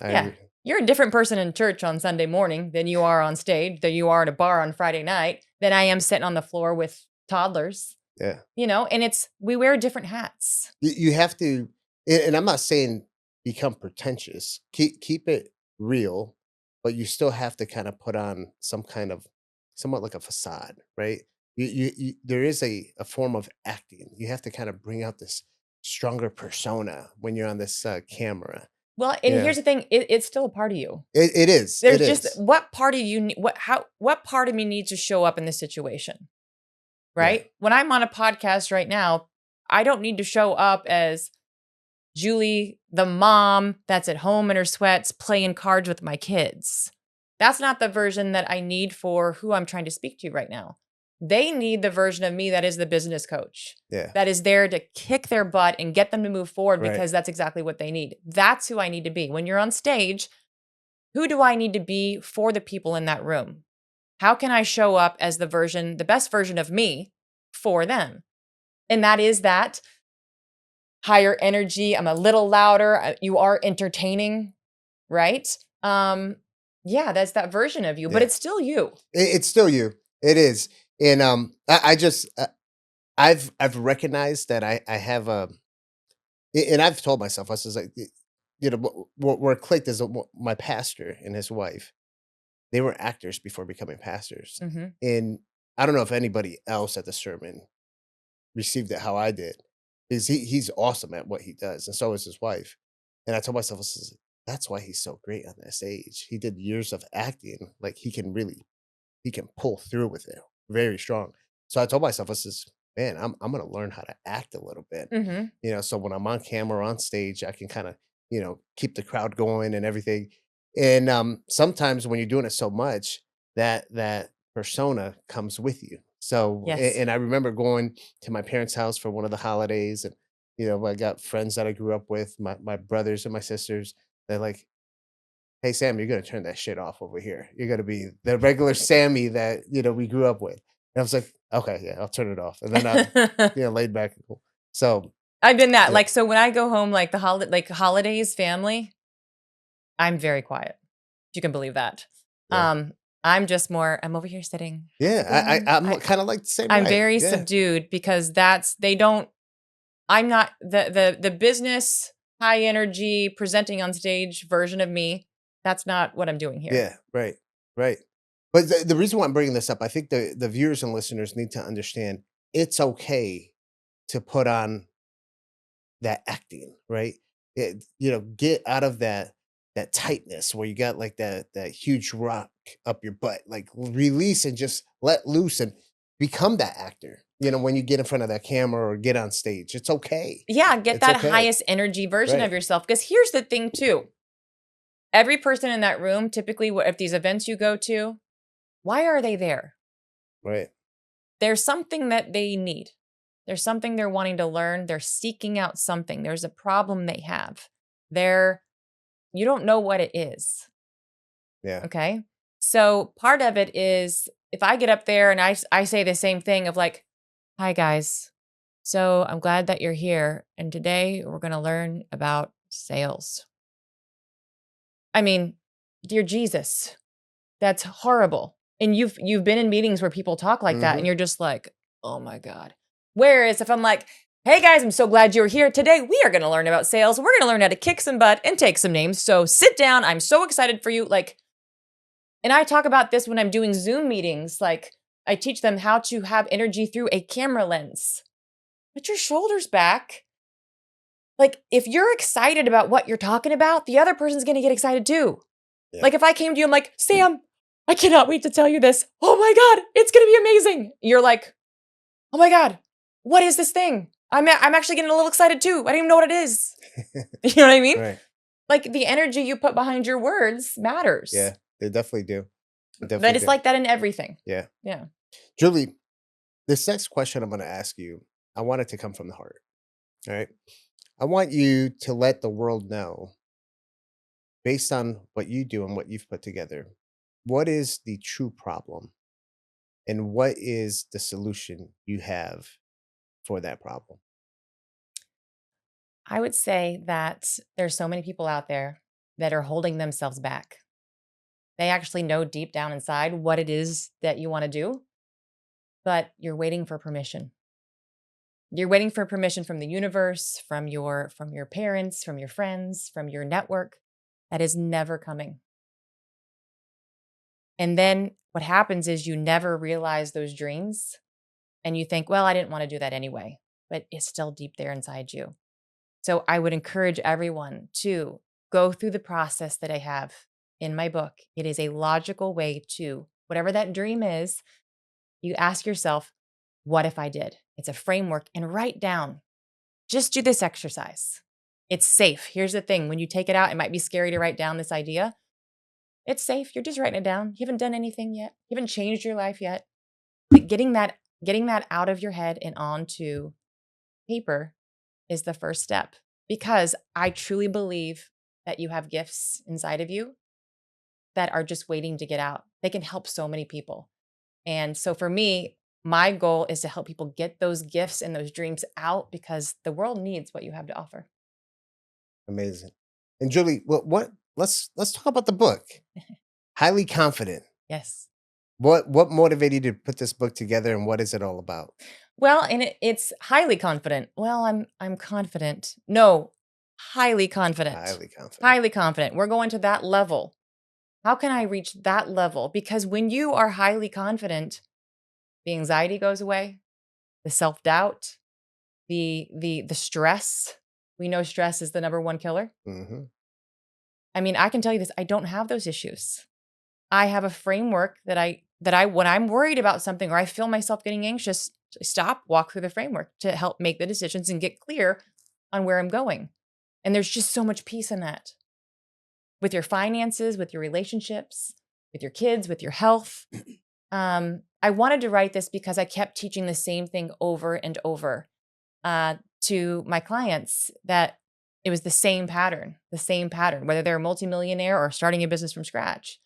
I Yeah. agree. You're a different person in church on Sunday morning than you are on stage, than you are in a bar on Friday night, than I am sitting on the floor with toddlers. Yeah. And we wear different hats. You have to, and I'm not saying become pretentious. Keep it real, but you still have to kind of put on some kind of somewhat like a facade, right? There is a form of acting. You have to kind of bring out this stronger persona when you're on this camera. Well, and Yeah. here's the thing, it's still a part of you. It is. There's It just is. what part of you what part of me needs to show up in this situation? Right? When I'm on a podcast right now, I don't need to show up as Julie, the mom that's at home in her sweats playing cards with my kids. That's not the version that I need for who I'm trying to speak to right now. They need the version of me that is the business coach, Yeah. that is there to kick their butt and get them to move forward Right. because that's exactly what they need. That's who I need to be. When you're on stage, who do I need to be for the people in that room? How can I show up as the best version of me for them? And that is that higher energy. I'm a little louder. You are entertaining, right? Yeah, that's that version of you, but Yeah. it's still you. It's still you. It is. And I just I've recognized that I have and I've told myself, I was like, you know, where it clicked is my pastor and his wife. They were actors before becoming pastors, hmm and I don't know if anybody else at the sermon received it how I did, because he's awesome at what he does, and so is his wife. And I told myself, I says, that's why he's so great on that stage. He did years of acting, like he can pull through with it, very strong. So I told myself, I says, man, I'm gonna learn how to act a little bit, hmm so when I'm on camera on stage, I can kind of keep the crowd going and everything. And sometimes when you're doing it so much, that persona comes with you. So Yes. and I remember going to my parents' house for one of the holidays, and I got friends that I grew up with, my brothers and my sisters. They're like, "Hey, Sam, you're gonna turn that shit off over here. You're gonna be the regular Sammy that we grew up with." And I was like, "Okay, yeah, I'll turn it off." And then I'm laid back and cool. So I've been that. yeah, Like, so when I go home, like holidays, family, I'm very quiet. If you can believe that. yeah, I'm just more, I'm over here sitting. How's it yeah. going? I'm kind of like the same I'm way. very Yeah, subdued because I'm not the business high energy presenting on stage version of me. That's not what I'm doing here. yeah, right, right. But the reason why I'm bringing this up, I think the viewers and listeners need to understand it's okay to put on that acting, right? Get out of that tightness where you got like that huge rock up your butt, like release and just let loose and become that actor. When you get in front of that camera or get on stage, it's okay. Yeah, get It's that okay. highest energy version of Right. yourself. Because here's the thing, too. Every person in that room, typically, if these events you go to, why are they there? Right. There's something that they need. There's something they're wanting to learn. They're seeking out something. There's a problem they have. You don't know what it is. Yeah. Okay. So part of it is if I get up there and I say the same thing of like, hi guys. So I'm glad that you're here. And today we're going to learn about sales. I mean, dear Jesus, that's horrible. And you've been in meetings where people talk like that and Hmm. you're just like, "Oh my god." Whereas if I'm like, "Hey guys, I'm so glad you're here. Today we are going to learn about sales. We're going to learn how to kick some butt and take some names. So sit down. I'm so excited for you." Like, and I talk about this when I'm doing Zoom meetings. Like, I teach them how to have energy through a camera lens. Put your shoulders back. Like, if you're excited about what you're talking about, the other person's going to get excited too. Yeah. Like if I came to you, I'm like, Sam, I cannot wait to tell you this. Oh my God, it's gonna be amazing. You're like, oh my God, what is this thing? I'm actually getting a little excited too. I don't even know what it is. You know what I mean? Right. Like the energy you put behind your words matters. Yeah. They definitely do. They But definitely it's do. like that in everything. Yeah. Yeah. Julie, this next question I'm going to ask you, I want it to come from the heart. All right. I want you to let the world know, based on what you do and what you've put together, what is the true problem and what is the solution you have for that problem? I would say that there's so many people out there that are holding themselves back. They actually know deep down inside what it is that you want to do, but you're waiting for permission. You're waiting for permission from the universe, from your parents, from your friends, from your network. That is never coming. And then what happens is you never realize those dreams and you think, well, I didn't want to do that anyway, but it's still deep there inside you. So I would encourage everyone to go through the process that I have in my book. It is a logical way to whatever that dream is, you ask yourself, what if I did? It's a framework and write down. Just do this exercise. It's safe. Here's the thing. When you take it out, it might be scary to write down this idea. It's safe. You're just writing it down. You haven't done anything yet. You haven't changed your life yet. Like getting that out of your head and onto paper is the first step, because I truly believe that you have gifts inside of you that are just waiting to get out. They can help so many people. And so for me, my goal is to help people get those gifts and those dreams out, because the world needs what you have to offer. Amazing. And Julie, what let's talk about the book. Highly Confident. Yes. What motivated you to put this book together, and what is it all about? Well, and it's highly confident. Well, I'm confident. No, highly confident. Highly confident. Highly confident. We're going to that level. How can I reach that level? Because when you are highly confident, the anxiety goes away, the self-doubt, the stress. We know stress is the number one killer. Mm-hmm. I mean, I can tell you this, I don't have those issues. I have a framework that I when I'm worried about something or I feel myself getting anxious, stop, walk through the framework to help make the decisions and get clear on where I'm going. And there's just so much peace in that. With your finances, with your relationships, with your kids, with your health. I wanted to write this because I kept teaching the same thing over and over to my clients, that it was the same pattern, whether they're a multimillionaire or starting a business from scratch.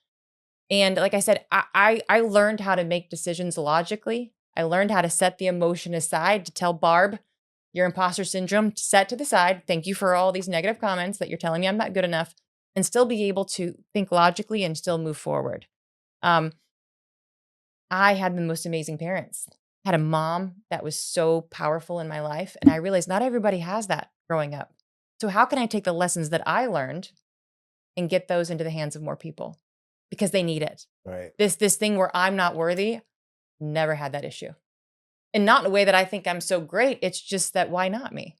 And like I said, I learned how to make decisions logically. I learned how to set the emotion aside, to tell Barb, your imposter syndrome, set to the side. Thank you for all these negative comments that you're telling me I'm not good enough, and still be able to think logically and still move forward. I had the most amazing parents. I had a mom that was so powerful in my life, and I realized not everybody has that growing up. So how can I take the lessons that I learned and get those into the hands of more people? Because they need it. Right. This thing where I'm not worthy, never had that issue. And not in a way that I think I'm so great. It's just that, why not me?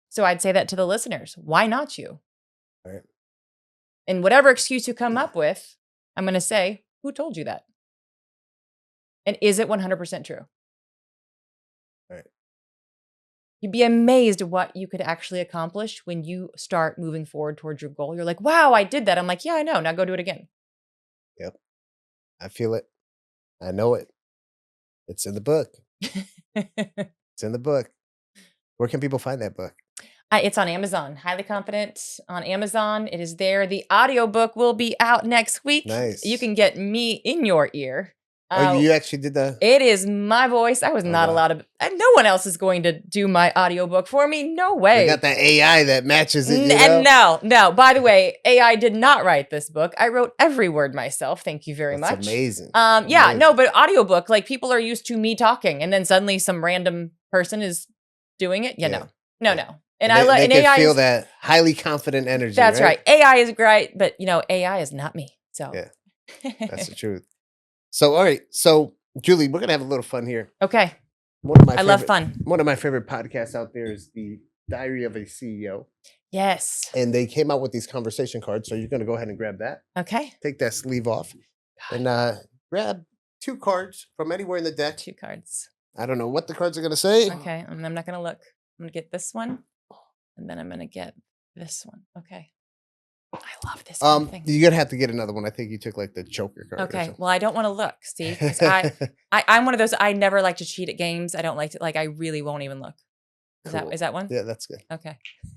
So I'd say that to the listeners. Why not you? Right. And whatever excuse you come up with, I'm going to say, who told you that? And is it 100% true? Right. You'd be amazed at what you could actually accomplish when you start moving forward towards your goal. You're like, wow, I did that. I'm like, yeah, I know. Now go do it again. Yep. I feel it. I know it. It's in the book. It's in the book. Where can people find that book? It's on Amazon. Highly Confident on Amazon. It is there. The audiobook will be out next week. Nice. You can get me in your ear. Oh, you actually did the... It is my voice. I was not wow. allowed to... No one else is going to do my audiobook for me. No way. They got that AI that matches it, you know? And no. By the way, AI did not write this book. I wrote every word myself. Thank you very much. That's amazing. Yeah, Amazing. no, but audiobook, like, people are used to me talking, and then suddenly some random person is doing it. No. And they can AI feel that highly confident energy. That's right. AI is great, but AI is not me. So yeah, that's the truth. So all right, so Julie, we're gonna have a little fun here. Okay. I love fun. One of my favorite podcasts out there is the Diary of a CEO. Yes. And they came out with these conversation cards. So you're gonna go ahead and grab that. Okay. Take that sleeve off, and grab 2 cards from anywhere in the deck. 2 cards. I don't know what the cards are gonna say. Okay, I'm not gonna look. I'm gonna get this one. And then I'm going to get this one. Okay. I love this kind of thing. You're going to have to get another one. I think you took like the Joker card. Okay. Well, I don't want to look, Steve. I'm one of those, I never like to cheat at games. I don't like to, I really won't even look. Is that one? Yeah, that's good. Okay. All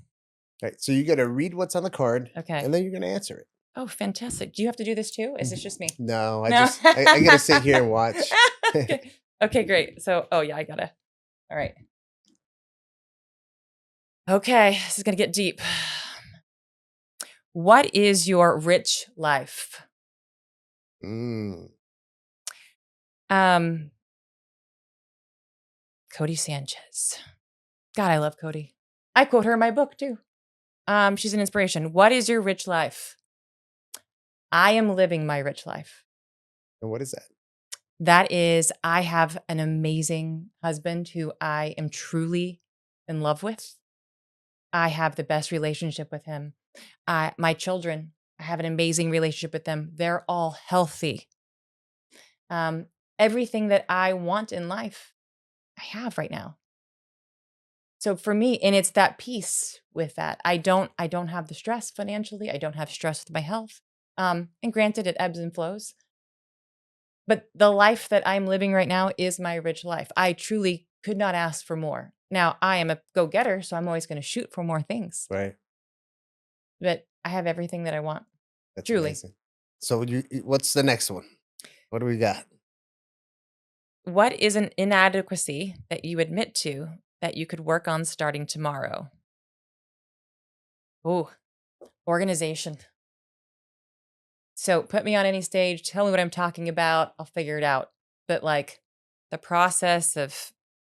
right. So you got to read what's on the card. Okay. And then you're going to answer it. Oh, fantastic. Do you have to do this too? Is this just me? No, I got to sit here and watch. Okay, great. So, yeah, I got to. All right. Okay, this is going to get deep. What is your rich life? Cody Sanchez. God, I love Cody. I quote her in my book too. She's an inspiration. What is your rich life? I am living my rich life. And what is that? That is, I have an amazing husband who I am truly in love with. I have the best relationship with him. My children, I have an amazing relationship with them. They're all healthy. Everything that I want in life, I have right now. So for me, and it's that peace with that. I don't have the stress financially. I don't have stress with my health. And granted, it ebbs and flows. But the life that I'm living right now is my rich life. I truly could not ask for more. Now, I am a go-getter, so I'm always going to shoot for more things. Right. But I have everything that I want. That's Truly. amazing. So what's the next one? What do we got? What is an inadequacy that you admit to that you could work on starting tomorrow? Oh, organization. So put me on any stage, tell me what I'm talking about, I'll figure it out. But like the process of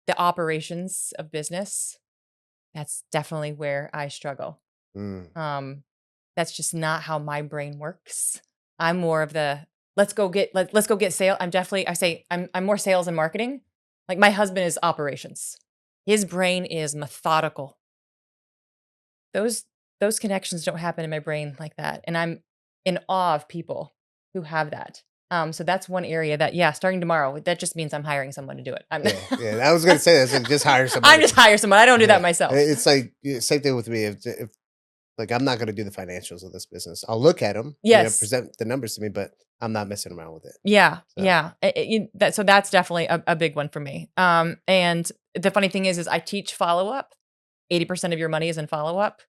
the operations of business, that's definitely where I struggle. Mm, That's just not how my brain works. I'm more of the let's go get sale. I'm more sales and marketing. Like my husband is operations. His brain is methodical. Those connections don't happen in my brain like that. And I'm in awe of people who have that. So that's one area that, yeah, starting tomorrow, that just means I'm hiring someone to do it. yeah. I was gonna say that. So just hire somebody. I'm just hire someone. I don't do that myself. It's like same thing with me. If like I'm not gonna do the financials of this business. I'll look at them. Yes. Present the numbers to me, but I'm not messing around with it. Yeah, So. yeah. So that's definitely a big one for me. And the funny thing is I teach follow up. 80% of your money is in follow up.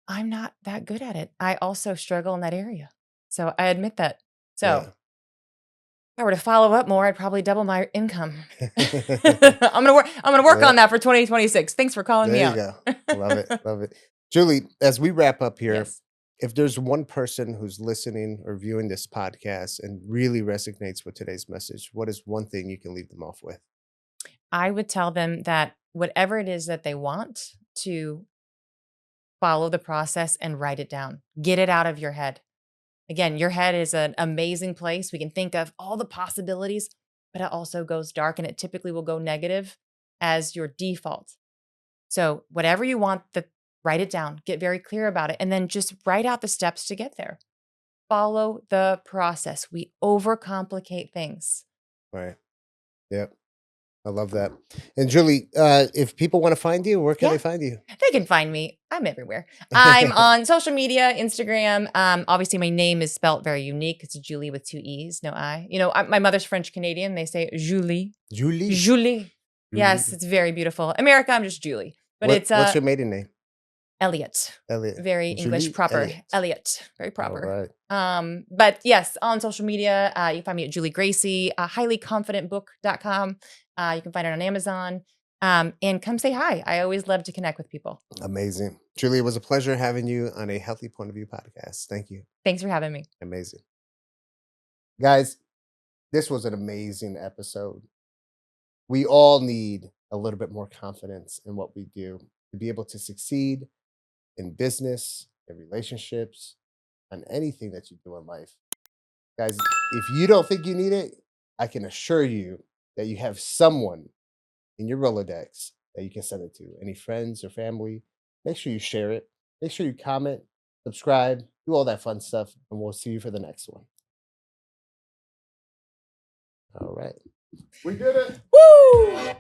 I'm not that good at it. I also struggle in that area. So I admit that. So if I were to follow up more, I'd probably double my income. I'm gonna work on that for 2026. Thanks for calling me out. There you go. Love it. Love it. Julie, as we wrap up here, Yes. if there's one person who's listening or viewing this podcast and really resonates with today's message, what is one thing you can leave them off with? I would tell them that whatever it is that they want, to follow the process and write it down. Get it out of your head. Again, your head is an amazing place. We can think of all the possibilities, but it also goes dark, and it typically will go negative as your default. So whatever you want, write it down, get very clear about it, and then just write out the steps to get there. Follow the process. We overcomplicate things. Right. Yep. I love that. And Julie, if people want to find you, where can they find you? They can find me. I'm everywhere. I'm on social media, Instagram. Obviously, my name is spelt very unique. It's Julie with 2 E's, no I. My mother's French Canadian. They say Julie. Julie. Julie. Yes, it's very beautiful. America, I'm just Julie. But what's your maiden name? Elliot. Elliot. Very Julie English proper. Elliot. Very proper. All right. But yes, on social media, you can find me at Julee Gracey, highlyconfidentbook.com. You can find it on Amazon. And come say hi. I always love to connect with people. Amazing. Julie, it was a pleasure having you on a Healthy Point of View podcast. Thank you. Thanks for having me. Amazing. Guys, this was an amazing episode. We all need a little bit more confidence in what we do to be able to succeed in business, in relationships, on anything that you do in life. Guys, if you don't think you need it, I can assure you that you have someone in your Rolodex that you can send it to. Any friends or family, make sure you share it. Make sure you comment, subscribe, do all that fun stuff, and we'll see you for the next one. All right. We did it. Woo!